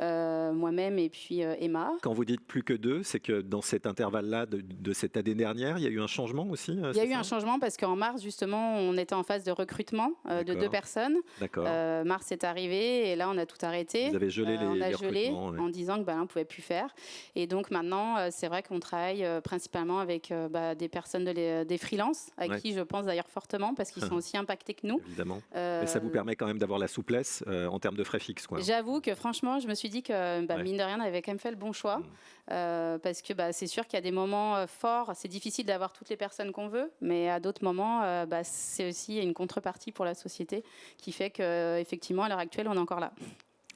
Moi-même et puis Emma. Quand vous dites plus que 2, c'est que dans cet intervalle-là de cette année dernière, il y a eu un changement aussi? Il y a eu un changement parce qu'en mars, justement, on était en phase de recrutement de 2 personnes. D'accord. Mars est arrivé et là, on a tout arrêté. Vous avez gelé les gelé recrutement, ouais. en disant que on ne pouvait plus faire. Et donc maintenant, c'est vrai qu'on travaille principalement avec des personnes, des freelances, avec Ouais. qui je pense d'ailleurs fortement, parce qu'ils sont aussi impactés que nous. Évidemment. Mais ça vous permet quand même d'avoir la souplesse en termes de frais fixes, quoi. J'avoue que franchement, je me suis dit que Ouais. mine de rien, on avait quand même fait le bon choix. Parce que c'est sûr qu'il y a des moments forts, c'est difficile d'avoir toutes les personnes qu'on veut, mais à d'autres moments, c'est aussi une contrepartie pour la société qui fait qu'effectivement, à l'heure actuelle, on est encore là.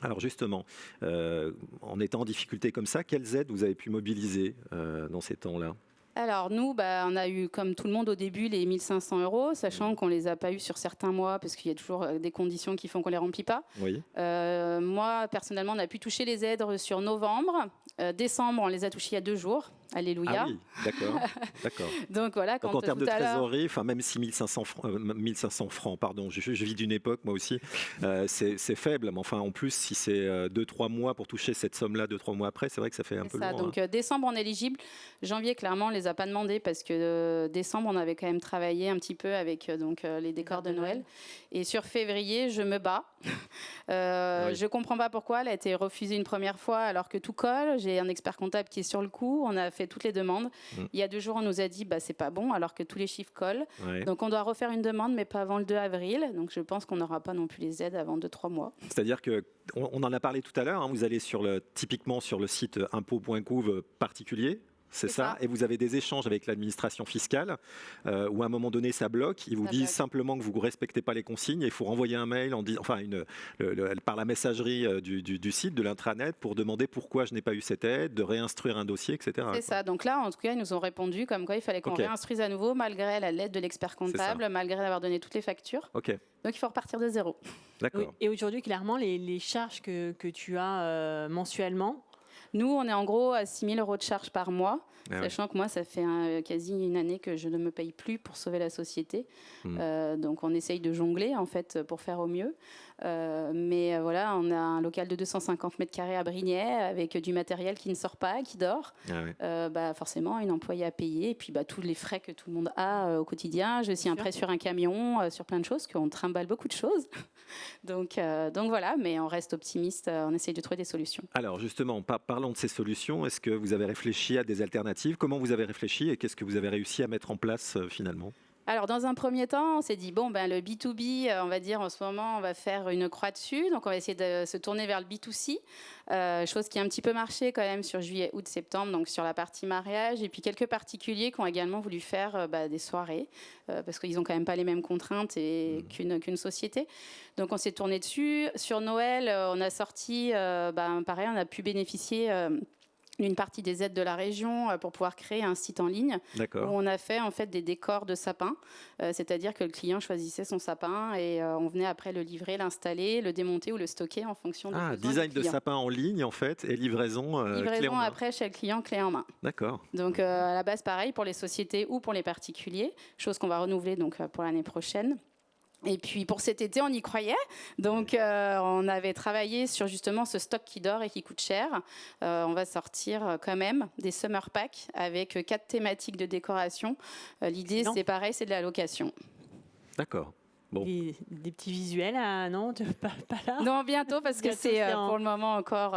Alors justement, en étant en difficulté comme ça, quelles aides vous avez pu mobiliser dans ces temps-là? Alors nous, on a eu, comme tout le monde au début, les 1 500 €, sachant qu'on ne les a pas eu sur certains mois, parce qu'il y a toujours des conditions qui font qu'on ne les remplit pas. Oui. Moi, personnellement, on a pu toucher les aides sur novembre. Décembre, on les a touchés il y a 2 jours. Alléluia. Ah oui, d'accord. D'accord. Donc voilà, quand Donc en termes de tout à l'heure- trésorerie, enfin même si 1500 francs, pardon, je vis d'une époque moi aussi, c'est faible. Mais enfin en plus, si c'est 2-3 mois pour toucher cette somme-là, 2-3 mois après, c'est vrai que ça fait un C'est peu ça. lourd. Donc décembre, on est éligible. Janvier, clairement, on ne les a pas demandés parce que décembre, on avait quand même travaillé un petit peu avec les décors de Noël. Et sur février, je me bats. Oui. Je ne comprends pas pourquoi. Elle a été refusée une première fois alors que tout colle. J'ai un expert comptable qui est sur le coup. On a fait toutes les demandes. Il y a 2 jours, on nous a dit c'est pas bon alors que tous les chiffres collent. Ouais. Donc on doit refaire une demande, mais pas avant le 2 avril. Donc je pense qu'on n'aura pas non plus les aides avant 2-3 mois. C'est-à-dire que on en a parlé tout à l'heure. Vous allez typiquement sur le site impôts.gouv particulier. C'est ça. Et vous avez des échanges avec l'administration fiscale où à un moment donné ça bloque. Ils vous disent simplement que vous ne respectez pas les consignes et il faut renvoyer un mail par la messagerie du site, de l'intranet, pour demander pourquoi je n'ai pas eu cette aide, de réinstruire un dossier, etc. C'est ça. Donc là, en tout cas, ils nous ont répondu comme quoi il fallait qu'on réinstruise à nouveau malgré l'aide de l'expert comptable, malgré avoir donné toutes les factures. Ok. Donc il faut repartir de zéro. D'accord. Oui. Et aujourd'hui, clairement, les charges que tu as mensuellement. Nous, on est en gros à 6 000 € de charges par mois, sachant que moi, ça fait quasi une année que je ne me paye plus pour sauver la société. Donc, on essaye de jongler, en fait, pour faire au mieux. Mais voilà, on a un local de 250 mètres carrés à Brignais avec du matériel qui ne sort pas, qui dort. Forcément, une employée à payer. Et puis, tous les frais que tout le monde a au quotidien. J'ai aussi un prêt sur un camion, sur plein de choses, qu'on trimballe beaucoup de choses. Donc voilà, mais on reste optimiste, on essaye de trouver des solutions. Alors justement, parlons de ces solutions. Est-ce que vous avez réfléchi à des alternatives? Comment vous avez réfléchi et qu'est-ce que vous avez réussi à mettre en place finalement? Alors, dans un premier temps, on s'est dit, le B2B, on va dire en ce moment, on va faire une croix dessus. Donc, on va essayer de se tourner vers le B2C, chose qui a un petit peu marché quand même sur juillet, août, septembre, donc sur la partie mariage. Et puis, quelques particuliers qui ont également voulu faire des soirées, parce qu'ils n'ont quand même pas les mêmes contraintes qu'une société. Donc, on s'est tourné dessus. Sur Noël, on a sorti, pareil, on a pu bénéficier une partie des aides de la région pour pouvoir créer un site en ligne où on a fait en fait des décors de sapin, c'est-à-dire que le client choisissait son sapin et on venait après le livrer, l'installer, le démonter ou le stocker en fonction du besoin design du client. de sapin en ligne en fait et livraison clé en main. Après chez le client clé en main. D'accord. Donc à la base pareil pour les sociétés ou pour les particuliers, chose qu'on va renouveler donc pour l'année prochaine. Et puis pour cet été, on y croyait. Donc on avait travaillé sur justement ce stock qui dort et qui coûte cher. On va sortir quand même des summer packs avec 4 thématiques de décoration. L'idée, c'est pareil, c'est de la location. D'accord. Bon. Des petits visuels, non, pas là. Non, bientôt parce que c'est pour le moment encore.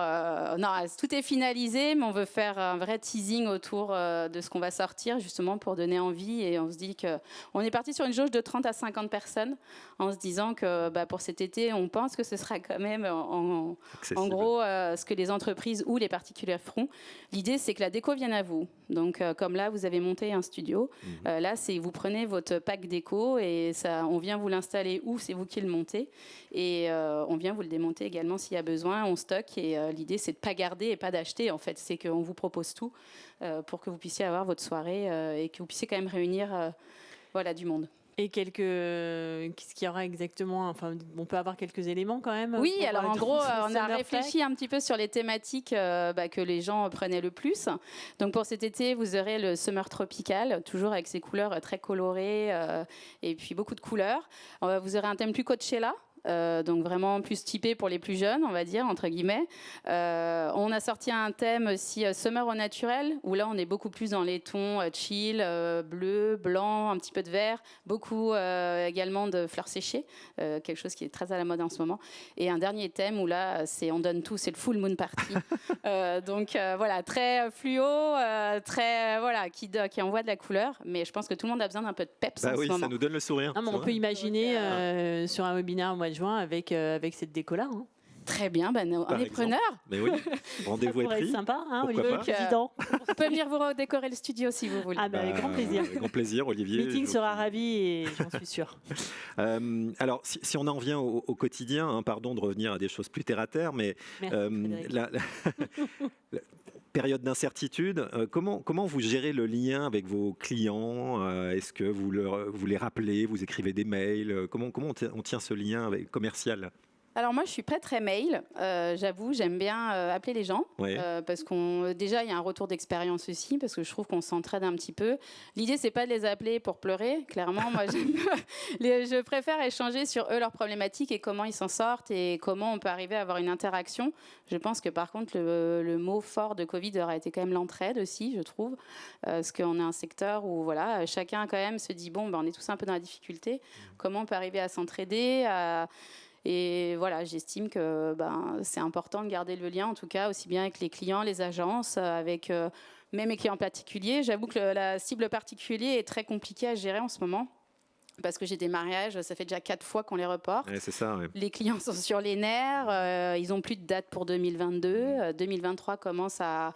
Non, tout est finalisé, mais on veut faire un vrai teasing autour de ce qu'on va sortir justement pour donner envie. Et on se dit que on est parti sur une jauge de 30 à 50 personnes en se disant que pour cet été, on pense que ce sera quand même en gros ce que les entreprises ou les particuliers feront. L'idée, c'est que la déco vienne à vous. Donc, comme là, vous avez monté un studio. Là, c'est vous prenez votre pack déco et on vient vous l'installer ou c'est vous qui le montez. Et on vient vous le démonter également s'il y a besoin. On stocke et l'idée, c'est de ne pas garder et pas d'acheter. En fait, c'est qu'on vous propose tout pour que vous puissiez avoir votre soirée et que vous puissiez quand même réunir du monde. Et qu'est-ce qu'il y aura exactement? Enfin, on peut avoir quelques éléments quand même. Oui, alors en gros, on a réfléchi un petit peu sur les thématiques que les gens prenaient le plus. Donc pour cet été, vous aurez le Summer Tropical, toujours avec ses couleurs très colorées et puis beaucoup de couleurs. Vous aurez un thème plus Coachella. donc vraiment plus typé pour les plus jeunes, on va dire, entre guillemets. On a sorti un thème aussi Summer au naturel, où là on est beaucoup plus dans les tons chill, bleu, blanc, un petit peu de vert, beaucoup également de fleurs séchées, quelque chose qui est très à la mode en ce moment. Et un dernier thème où là on donne tout, c'est le full moon party. Donc voilà, très fluo, très voilà, qui envoie de la couleur, mais je pense que tout le monde a besoin d'un peu de peps en ce moment. Ça nous donne le sourire. Non, mais on peut imaginer sur un webinaire au mois de juin avec cette déco-là. Hein. Très bien, on est preneurs. Mais oui, rendez-vous est pris. Ça pourrait être sympa, Olivier pas. le président. On peut venir vous redécorer le studio si vous voulez. Avec grand plaisir. Avec grand plaisir, Olivier. Meeting sera ravi et j'en suis sûre. Alors, si on en revient au quotidien, pardon de revenir à des choses plus terre-à-terre, mais la période d'incertitude, comment vous gérez le lien avec vos clients? Est-ce que vous les rappelez, vous écrivez des mails? Comment on tient ce lien commercial? Alors moi, je suis pas très mail. J'avoue, j'aime bien appeler les gens parce déjà il y a un retour d'expérience aussi parce que je trouve qu'on s'entraide un petit peu. L'idée c'est pas de les appeler pour pleurer. Clairement, moi je préfère échanger sur eux leurs problématiques et comment ils s'en sortent et comment on peut arriver à avoir une interaction. Je pense que par contre le mot fort de Covid aurait été quand même l'entraide aussi, je trouve, parce qu'on est un secteur où voilà chacun quand même se dit on est tous un peu dans la difficulté. Comment on peut arriver à s'entraider Et voilà, j'estime que c'est important de garder le lien, en tout cas, aussi bien avec les clients, les agences, avec même les clients particuliers. J'avoue que la cible particulier est très compliquée à gérer en ce moment. Parce que j'ai des mariages, ça fait déjà 4 fois qu'on les reporte. Ouais, c'est ça, ouais. Les clients sont sur les nerfs, ils n'ont plus de date pour 2022. 2023 commence à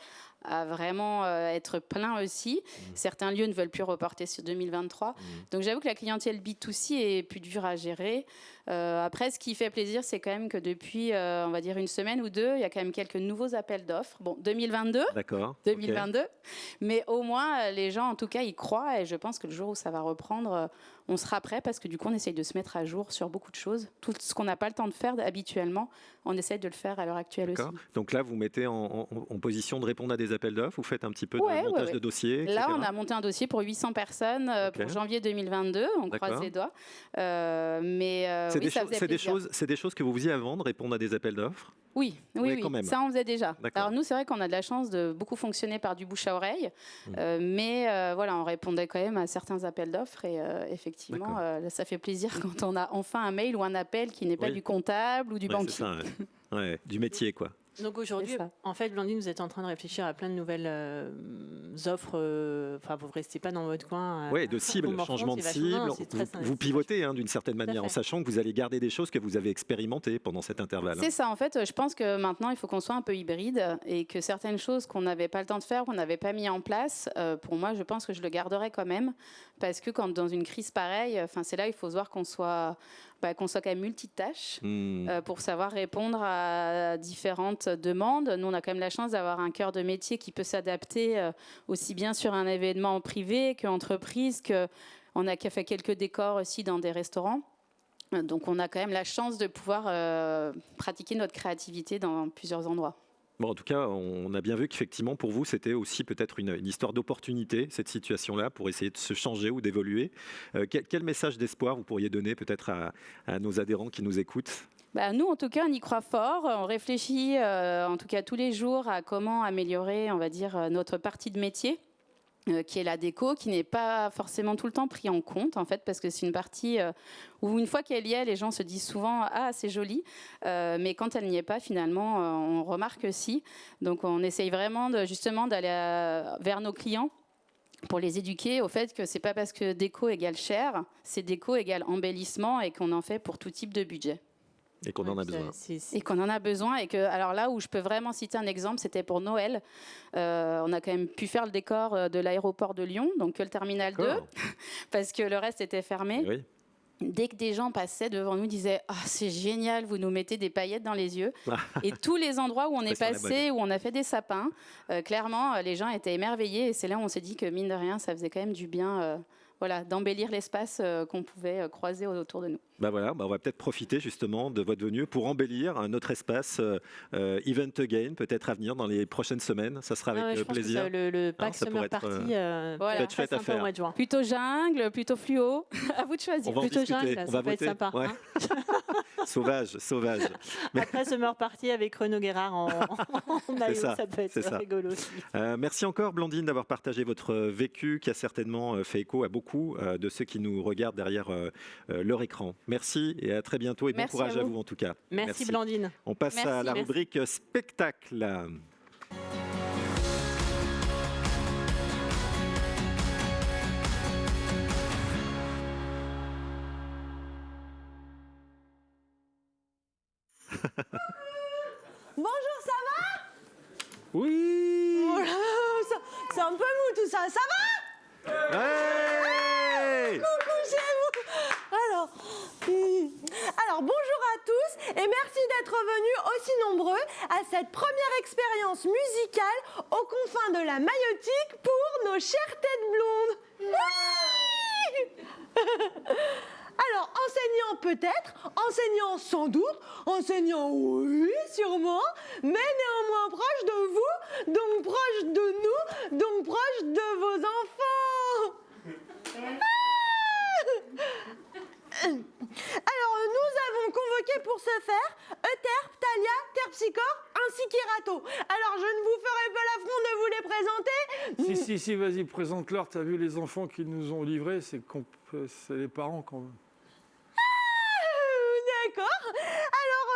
vraiment être plein aussi. Certains lieux ne veulent plus reporter sur 2023. Donc j'avoue que la clientèle B2C est plus dure à gérer. Après, ce qui fait plaisir, c'est quand même que depuis, on va dire une semaine ou deux, il y a quand même quelques nouveaux appels d'offres. 2022. D'accord. 2022. Okay. Mais au moins, les gens, en tout cas, y croient. Et je pense que le jour où ça va reprendre, on sera prêt parce que du coup, on essaye de se mettre à jour sur beaucoup de choses. Tout ce qu'on n'a pas le temps de faire habituellement, on essaye de le faire à l'heure actuelle aussi. Donc là, vous mettez en position de répondre à des appels d'offres, vous faites un petit peu de montage de dossier, etc. Là, on a monté un dossier pour 800 personnes pour janvier 2022. On croise les doigts. C'est des choses que vous faisiez avant de répondre à des appels d'offres? Oui. Quand même. Ça on faisait déjà. Alors nous, c'est vrai qu'on a de la chance de beaucoup fonctionner par du bouche à oreille, mais voilà, on répondait quand même à certains appels d'offres et effectivement, ça fait plaisir quand on a enfin un mail ou un appel qui n'est pas du comptable ou du banquier. C'est ça, du métier, quoi. Donc aujourd'hui, en fait, Blandine, vous êtes en train de réfléchir à plein de nouvelles offres. Enfin, vous ne restez pas dans votre coin. Oui, de cible, changement de cible. Vous pivotez d'une certaine manière, en sachant que vous allez garder des choses que vous avez expérimentées pendant cet intervalle. C'est ça, en fait. Je pense que maintenant, il faut qu'on soit un peu hybride et que certaines choses qu'on n'avait pas le temps de faire, qu'on n'avait pas mis en place, pour moi, je pense que je le garderai quand même. Parce que quand dans une crise pareille, c'est là il faut se voir qu'on soit quand même multitâche pour savoir répondre à différentes demandes. Nous, on a quand même la chance d'avoir un cœur de métier qui peut s'adapter aussi bien sur un événement privé qu'entreprise, on a fait quelques décors aussi dans des restaurants. Donc, on a quand même la chance de pouvoir pratiquer notre créativité dans plusieurs endroits. En tout cas, on a bien vu qu'effectivement, pour vous, c'était aussi peut-être une histoire d'opportunité, cette situation-là, pour essayer de se changer ou d'évoluer. Quel message d'espoir vous pourriez donner peut-être à nos adhérents qui nous écoutent ? Nous, en tout cas, on y croit fort. On réfléchit, en tout cas tous les jours, à comment améliorer, on va dire, notre partie de métier, qui est la déco, qui n'est pas forcément tout le temps pris en compte, en fait, parce que c'est une partie où, une fois qu'elle y est, les gens se disent souvent « Ah, c'est joli », mais quand elle n'y est pas, finalement, on remarque aussi. Donc, on essaye vraiment, justement, d'aller vers nos clients pour les éduquer au fait que c'est pas parce que déco égale cher, c'est déco égale embellissement et qu'on en fait pour tout type de budget. Et qu'on en a besoin. Et qu'on en a besoin. Et que, alors là où je peux vraiment citer un exemple, c'était pour Noël. On a quand même pu faire le décor de l'aéroport de Lyon, donc que le terminal 2, parce que le reste était fermé. Oui. Dès que des gens passaient devant nous, disaient « Ah, c'est génial, vous nous mettez des paillettes dans les yeux ». Et tous les endroits où on est passé, où on a fait des sapins, clairement, les gens étaient émerveillés. Et c'est là où on s'est dit que, mine de rien, ça faisait quand même du bien d'embellir l'espace qu'on pouvait croiser autour de nous. On va peut-être profiter justement de votre venue pour embellir notre espace Event Again, peut-être à venir dans les prochaines semaines. Ça sera avec plaisir. Que le pack Summer Party être chouette à faire. Au mois de juin. Plutôt jungle, plutôt fluo. À vous de choisir. On va plutôt en discuter. jungle, ça peut être sympa. Ouais. Sauvage. Après Summer Party avec Renaud Guérard en maillot, ça peut être rigolo aussi. Merci encore Blandine d'avoir partagé votre vécu qui a certainement fait écho à beaucoup de ceux qui nous regardent derrière leur écran. Merci et à très bientôt et bon courage à vous en tout cas. Merci Blandine. On passe à la rubrique spectacle. Bonjour, ça va? Oui. Oh là, c'est un peu mou tout ça, ça va? Hey. Coucou chez vous. Alors, bonjour à tous et merci d'être venus aussi nombreux à cette première expérience musicale aux confins de la maïeutique pour nos chères têtes blondes. Oui. Alors, enseignant peut-être, enseignant sans doute, enseignant oui, sûrement, mais néanmoins proche de vous, donc proche de nous, donc proche de vos enfants. Alors, nous avons convoqué pour ce faire Euterpe, Thalia, Terpsichore ainsi qu'Erato. Alors, je ne vous ferai pas l'affront de vous les présenter. Si, vas-y, présente-leur. T'as vu les enfants qu'ils nous ont livrés, c'est les parents quand même. D'accord. Alors,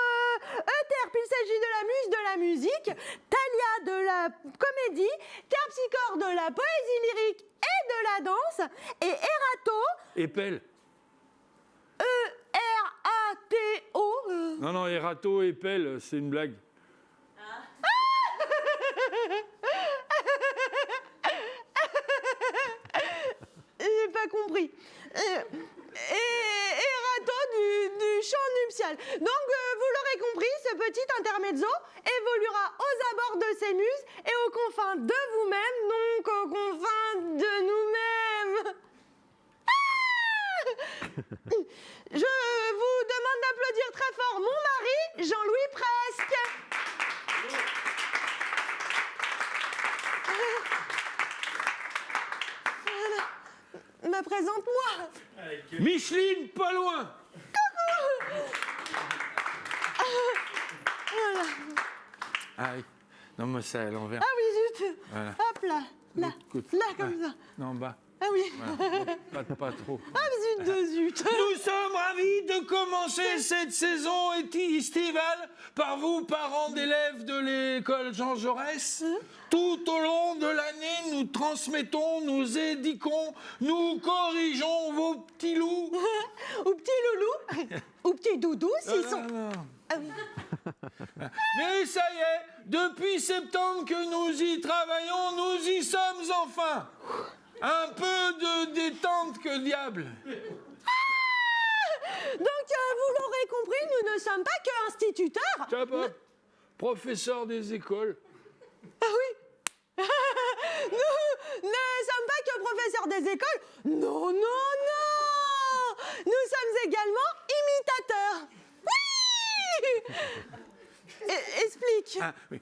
Euterpe, il s'agit de la muse de la musique, Thalia de la comédie, Terpsichore de la poésie lyrique et de la danse, et Erato... Épelle. E-R-A-T-O. Non, Erato, épelle, c'est une blague. J'ai pas compris. Et Erato du chant nuptial. Donc, vous l'aurez compris, ce petit intermezzo évoluera aux abords de ces muses et aux confins de vous-même, donc aux confins de nous-mêmes. Je vous demande d'applaudir très fort mon mari, Jean-Louis Presque. Me présente-moi. Micheline, pas loin. Voilà. Ah oui. Non, mais c'est à l'envers. Ah oui, zut. Voilà. Hop là. Là, comme ça. Non, en bas. Ah oui. Voilà. Pas trop. Ah zut de zut. Nous sommes ravis de commencer cette saison estivale par vous, parents d'élèves de l'école Jean Jaurès. Tout au long de l'année, nous transmettons, nous édiquons, nous corrigeons vos petits loups. Ou petits loulous. Ou petits doudous, s'ils sont... Non. Ah oui. Mais ça y est, depuis septembre que nous y travaillons, nous y sommes enfin. Un peu de détente que diable. Donc, vous l'aurez compris, nous ne sommes pas que instituteurs. T'as pas professeur des écoles. Ah oui. Nous ne sommes pas que professeurs des écoles. Non. Nous sommes également imitateurs. Oui. Explique. Ah, oui.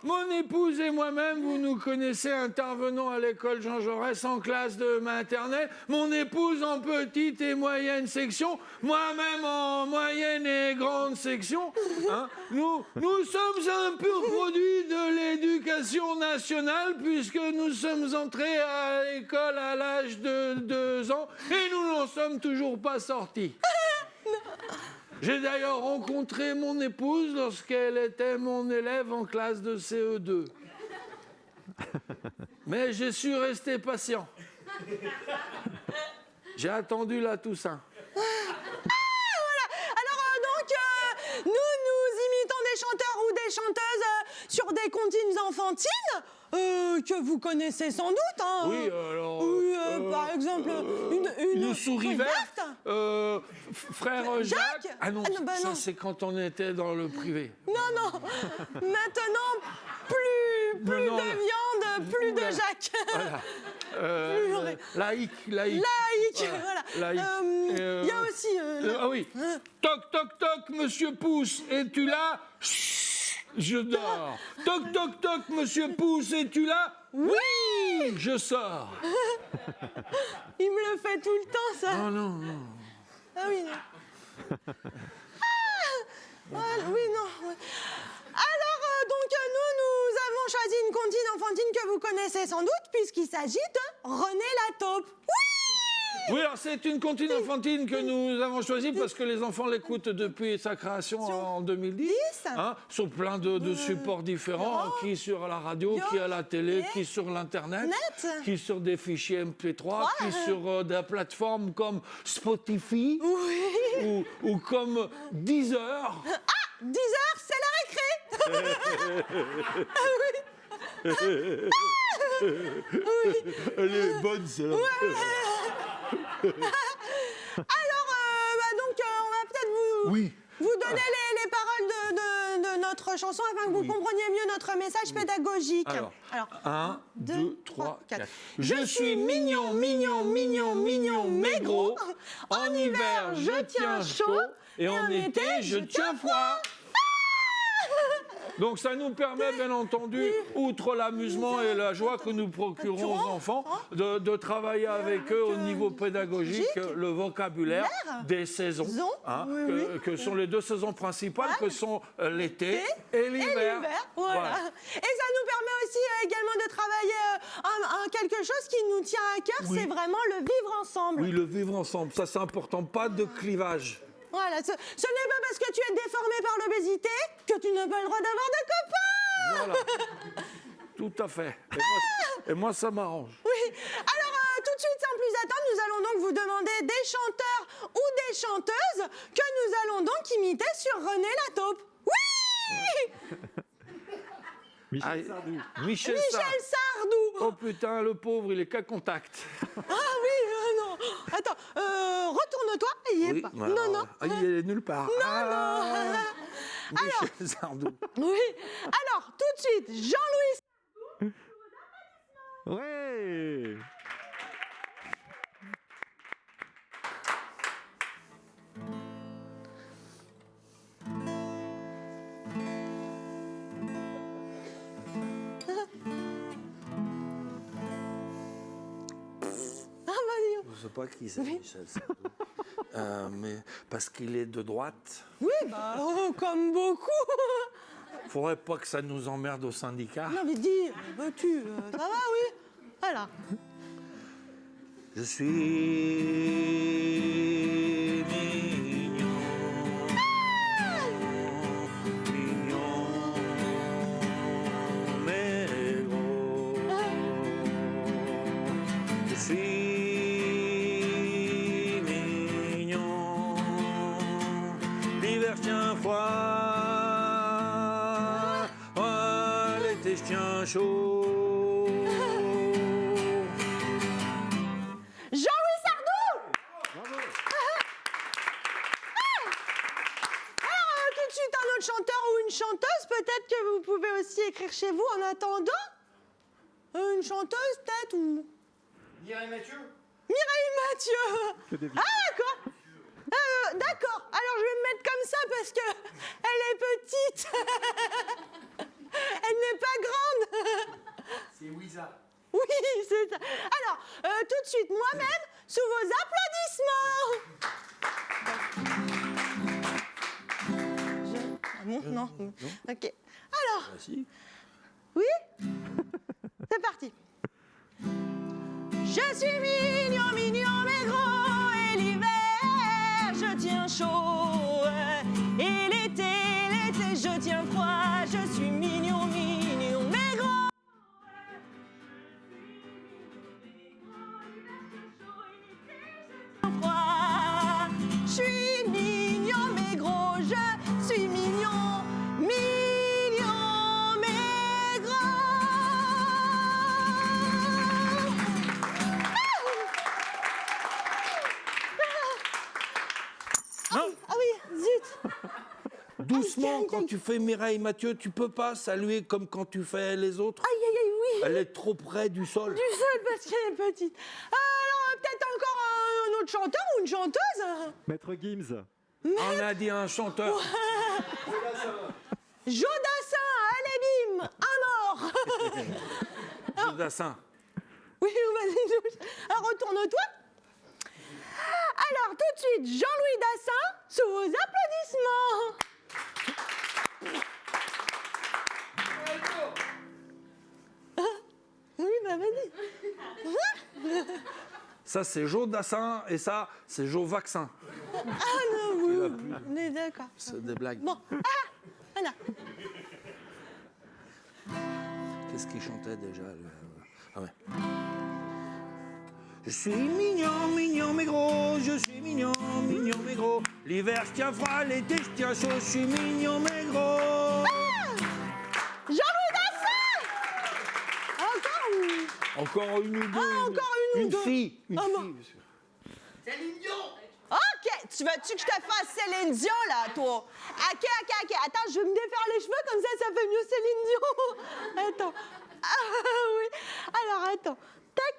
Mon épouse et moi-même, vous nous connaissez, intervenons à l'école Jean Jaurès en classe de maternelle. Mon épouse en petite et moyenne section, moi-même en moyenne et grande section. Hein. Nous sommes un pur produit de l'éducation nationale puisque nous sommes entrés à l'école à l'âge de 2 ans et nous n'en sommes toujours pas sortis. J'ai d'ailleurs rencontré mon épouse lorsqu'elle était mon élève en classe de CE2. Mais j'ai su rester patient. J'ai attendu la Toussaint. Voilà. Alors donc, nous imitons des chanteurs ou des chanteuses sur des comptines enfantines que vous connaissez sans doute. Hein. Oui, alors... par exemple, une souris verte. Frère Jacques. Ah non, bah ça non. c'est quand on était dans le privé. Non. Maintenant, plus de viande, plus de Jacques. Voilà. Laïque. Voilà. Laïque. Il y a aussi... ah oui. Toc, toc, toc, monsieur Pouce, es-tu là? Chut, je dors. Toc, toc, toc, monsieur Pouce, es-tu là? Oui, je sors. Il me le fait tout le temps, ça. Oh non. Ah oui. Oui, non. Oui. Alors, donc, nous avons choisi une comptine enfantine que vous connaissez sans doute, puisqu'il s'agit de René la taupe. Oui, alors c'est une comptine enfantine que nous avons choisie parce que les enfants l'écoutent depuis sa création en 2010, sur plein de supports différents, qui sur la radio, qui à la télé, qui sur l'internet, qui sur des fichiers MP3, qui sur des plateformes comme Spotify ou comme Deezer. Ah, Deezer, c'est la récré. Elle est bonne, celle-là. Alors, donc, on va peut-être vous donner les paroles de notre chanson afin que vous compreniez mieux notre message pédagogique. Alors 1, 2, 3, 4. Je suis mignon, mignon, mignon, mignon, mais gros. En hiver, je tiens chaud. Et en été, je tiens froid. Donc ça nous permet, bien entendu, outre l'amusement et la joie que nous procurons aux enfants, de travailler avec eux au niveau pédagogique le vocabulaire des saisons, que sont les 2 saisons principales, que sont l'été et l'hiver. Voilà. Et ça nous permet aussi également de travailler quelque chose qui nous tient à cœur, c'est vraiment le vivre ensemble. Oui, le vivre ensemble, ça c'est important, pas de clivage. Voilà, ce n'est pas parce que tu es déformé par l'obésité que tu n'as pas le droit d'avoir de copains. Voilà, tout à fait. Et moi ça m'arrange. Oui, alors tout de suite, sans plus attendre, nous allons donc vous demander des chanteurs ou des chanteuses que nous allons donc imiter sur René la taupe. Oui. Michel Sardou. Oh putain, le pauvre, il est qu'à contact. Ah oui, non. Attends, retourne-toi, il est pas. Non. Il est nulle part. Non. Michel Sardou. Oui, alors, tout de suite, Jean-Louis Sardou. Ouais. Je ne sais pas qui c'est, Michel Sardou. Mais parce qu'il est de droite. Oui, comme beaucoup. Faudrait pas que ça nous emmerde au syndicat. Non, mais dis, veux-tu, ça va, oui. Voilà. Je suis mignon. Mignon, mais gros. Je suis mignon. L'hiver tient froid. L'été je tiens chaud. Jean-Louis Sardou. Alors, tout de suite, un autre chanteur ou une chanteuse, peut-être que vous pouvez aussi écrire chez vous en attendant. Une chanteuse, peut-être, ou... Mireille Mathieu. Mireille Mathieu. Ah, d'accord. D'accord. Alors, je vais me mettre comme ça parce que elle est petite. Elle n'est pas grande. C'est Wiza. Oui, c'est ça. Alors, tout de suite, moi-même, sous vos applaudissements. Non. Ok. Alors. Oui. C'est parti. Je suis mignon, mignon, mais gros, et l'hiver, je tiens chaud. Et l'été, je tiens froid. Je suis mignon, mignon, mais gros. Je suis mignon, mais gros, je suis mignon, mignon, mais gros. Ah oui, zut. Doucement, quand tu fais Mireille Mathieu, tu peux pas saluer comme quand tu fais les autres. Aïe, oui. Elle est trop près du sol. Du sol parce qu'elle est petite. Alors, peut-être encore un autre chanteur ou une chanteuse. Maître Gims. On a dit un chanteur. Jodassin, allez bim, un mort. Jodassin. Oui, vas-y. Alors, retourne-toi. Alors, tout de suite, Jean-Louis Dassin, sous vos applaudissements. Ça, c'est Joe Dassin et ça, c'est Joe Vaccin. Ah non, oui, on est d'accord. C'est des blagues. Bon, voilà. Qu'est-ce qu'il chantait déjà Ah ouais. Je suis mignon, mignon mais gros, je suis mignon, mignon mais gros. L'hiver je tiens froid, l'été je tiens chaud, je suis mignon mais gros. Jean-Louis Dassin. Encore une ou deux. Encore une ou deux. Fille. Une bon. fille. Monsieur. OK, tu veux-tu que je te fasse Céline Dion, là, toi? OK. Attends, je vais me défaire les cheveux, comme ça fait mieux Céline Dion. Attends. Ah oui. Alors, attends. Tac.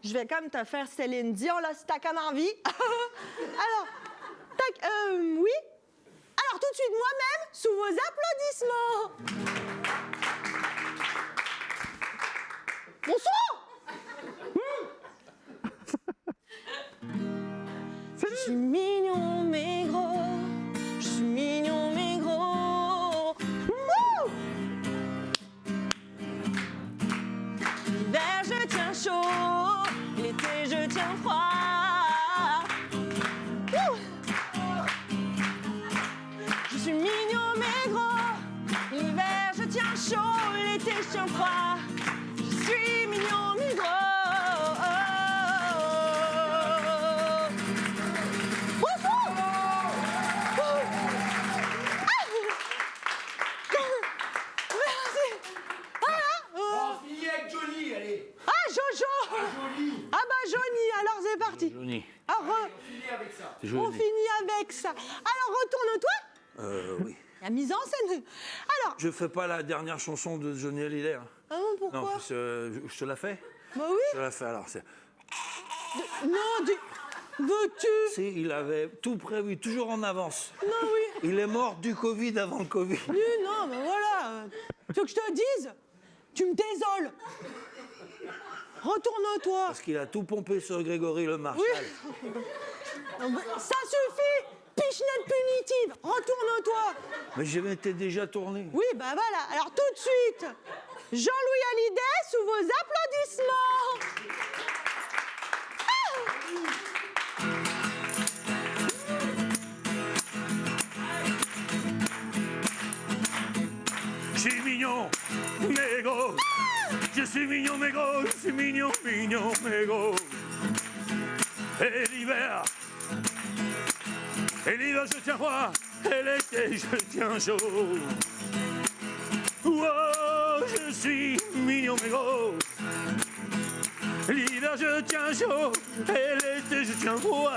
Je vais comme te faire Céline Dion, là, si t'as comme envie. Alors, tac, oui. Alors, tout de suite, moi-même, sous vos applaudissements. Bonsoir. Je suis mignon mais gros, je suis mignon mais gros. Wouh! L'hiver je tiens chaud, l'été je tiens froid. Wouh! Je suis mignon mais gros, l'hiver je tiens chaud, l'été je tiens froid. Je suis mignon mais gros. Ah bah Johnny, alors c'est parti. Johnny. Alors, on finit avec ça. Alors retourne-toi. Oui. La mise en scène. Alors. Je fais pas la dernière chanson de Johnny Hallyday. Ah bon, pourquoi? Non, je te la fais. Bah oui. Je te la fais alors. Non, veux-tu? Si, il avait tout prévu, toujours en avance. Non, oui. Il est mort du Covid avant le Covid. Non, mais voilà. Tu veux que je te dise? Tu me désoles. Retourne-toi. Parce qu'il a tout pompé sur Grégory Le Marchal. Oui. Ça suffit. Pichenette punitive. Retourne-toi. Mais je m'étais déjà tourné. Oui, bah voilà. Alors tout de suite, Jean-Louis Hallyday sous vos applaudissements. Je suis mignon, mais gros. Je suis mignon, mais gros. Je suis mignon, mignon, mais gros. Et l'hiver, je tiens froid. Et l'été, je tiens chaud. Oh, je suis mignon, mais gros. L'hiver, je tiens chaud. Et l'été, je tiens froid.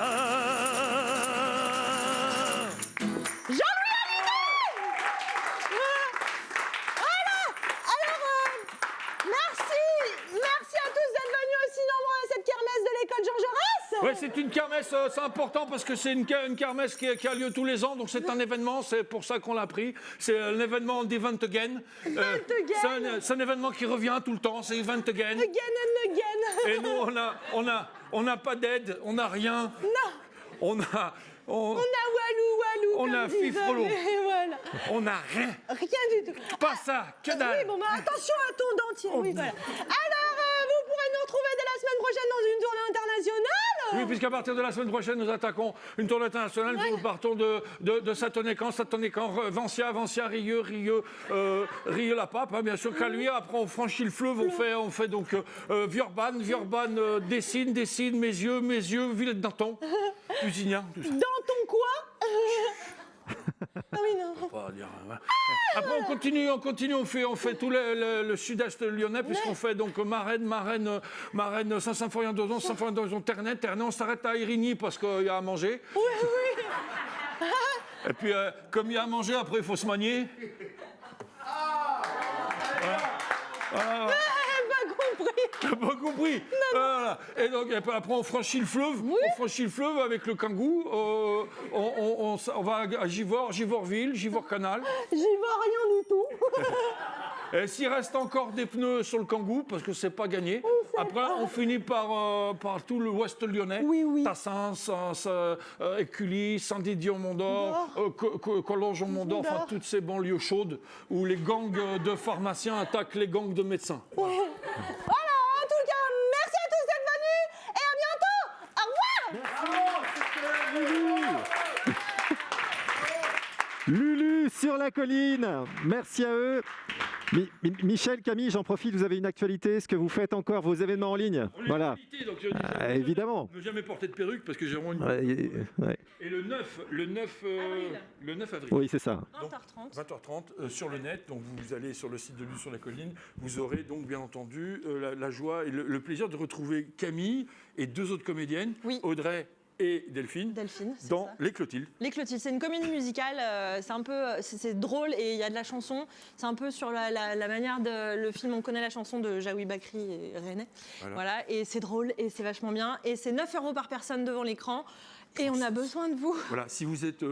Ouais, c'est une kermesse, c'est important parce que c'est une kermesse qui a lieu tous les ans, donc c'est un événement, c'est pour ça qu'on l'a pris. C'est un événement d'Event Again. C'est un événement qui revient tout le temps, c'est Event Again. Again and again. Et nous, on n'a pas d'aide, on n'a rien. Non. On a Walou. On a Fifrolo. Voilà. On n'a rien. Rien du tout. Pas ça, que dalle. Oui, bon, bah, attention à ton dentier. Oui, voilà. Alors, vous pourrez nous retrouver dès la semaine prochaine dans une tournée internationale. Oui, puisqu'à partir de la semaine prochaine, nous attaquons une tournée internationale. Nous partons de Satonécan, Vancia, Rieux, la Pape, hein, bien sûr, Caluire. Après, on franchit le fleuve, on fait donc Vurban, Dessines, mes yeux, Villette d'Anton, Lusignan, tout ça. Danton quoi? Ah oui, non. Pas dire, ouais. Après, on continue, on fait tout le sud-est lyonnais, puisqu'on fait donc Marennes, Saint-Symphorien-d'Ozon, Saint-Symphorien-d'Ozon, Ternay, on s'arrête à Irigny parce qu'il y a à manger. Oui. Et puis, comme il y a à manger, après, il faut se manier. Voilà. Pas compris. Voilà. Et donc après on franchit le fleuve. Oui. On franchit le fleuve avec le Kangoo. On va à Givorville, Givor-Canal. J'y vois rien du tout. Et s'il reste encore des pneus sur le Kangoo, parce que c'est pas gagné. Après on finit par tout le ouest lyonnais. Oui. Tassin, Écully, Saint-Didier-Mont-d'or, Collonges-Mont-d'or, enfin toutes ces banlieues chaudes où les gangs de pharmaciens attaquent les gangs de médecins. Voilà, en tout cas, merci à tous d'être venus et à bientôt. sur la colline. Merci à eux. Michel, Camille, j'en profite, vous avez une actualité. Est-ce que vous faites encore vos événements en ligne? Voilà. Donc évidemment. Ne jamais porter de perruque parce que j'ai vraiment une... Et le 9 avril. Oui, c'est ça. 20h30. 20h30 sur le net. Donc vous allez sur le site de Luz sur la colline. Vous aurez donc bien entendu la joie et le plaisir de retrouver Camille et 2 autres comédiennes, Audrey et Delphine dans ça. Les Clotildes. Les Clotildes, c'est une comédie musicale, c'est drôle et il y a de la chanson. C'est un peu sur la manière de le film On connaît la chanson de Jaoui Bakri et René. Voilà, et c'est drôle et c'est vachement bien. Et c'est 9 € par personne devant l'écran. Et on a besoin de vous. Voilà, si vous êtes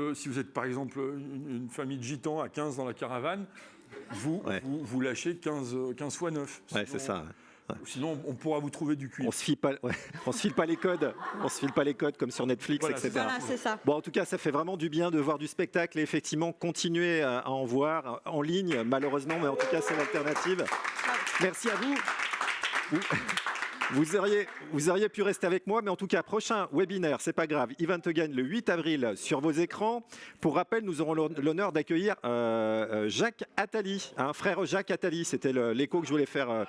par exemple une famille de gitans à 15 dans la caravane, vous lâchez 15 fois 9. Ouais, c'est ça. Ouais. Sinon, on pourra vous trouver du cuir. On se file pas les codes. On se file pas les codes comme sur Netflix, voilà, etc. Voilà, c'est ça. Bon, en tout cas, ça fait vraiment du bien de voir du spectacle et effectivement continuer à en voir en ligne, malheureusement, mais en tout cas, c'est l'alternative. Merci à vous. Vous auriez pu rester avec moi, mais en tout cas, prochain webinaire, c'est pas grave. Event Again le 8 avril sur vos écrans. Pour rappel, nous aurons l'honneur d'accueillir Jacques Attali, frère Jacques Attali. C'était l'écho que je voulais faire.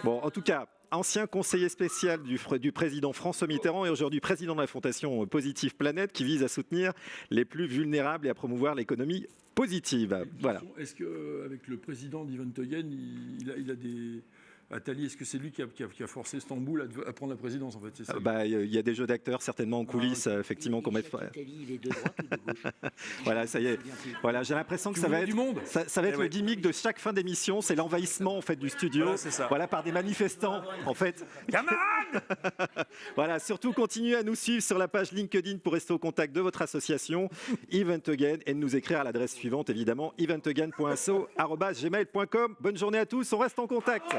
Bon, en tout cas, ancien conseiller spécial du président François Mitterrand et aujourd'hui président de la fondation Positive Planète qui vise à soutenir les plus vulnérables et à promouvoir l'économie positive. Voilà. Est-ce qu'avec le président d'Event Again, il a des... Attali, est-ce que c'est lui qui a forcé Stamboul à prendre la présidence en fait, c'est ça? Y a des jeux d'acteurs certainement en coulisses, effectivement, qu'on met. Il est de droite ou de gauche? Voilà, ça y est. Voilà, j'ai l'impression que ça va être le gimmick de chaque fin d'émission, c'est l'envahissement en fait du studio. Voilà, c'est ça. Voilà, par des manifestants en fait. Camarades. Voilà, surtout continuez à nous suivre sur la page LinkedIn pour rester au contact de votre association Event Again et de nous écrire à l'adresse suivante évidemment eventagain.asso@gmail.com. Bonne journée à tous, on reste en contact.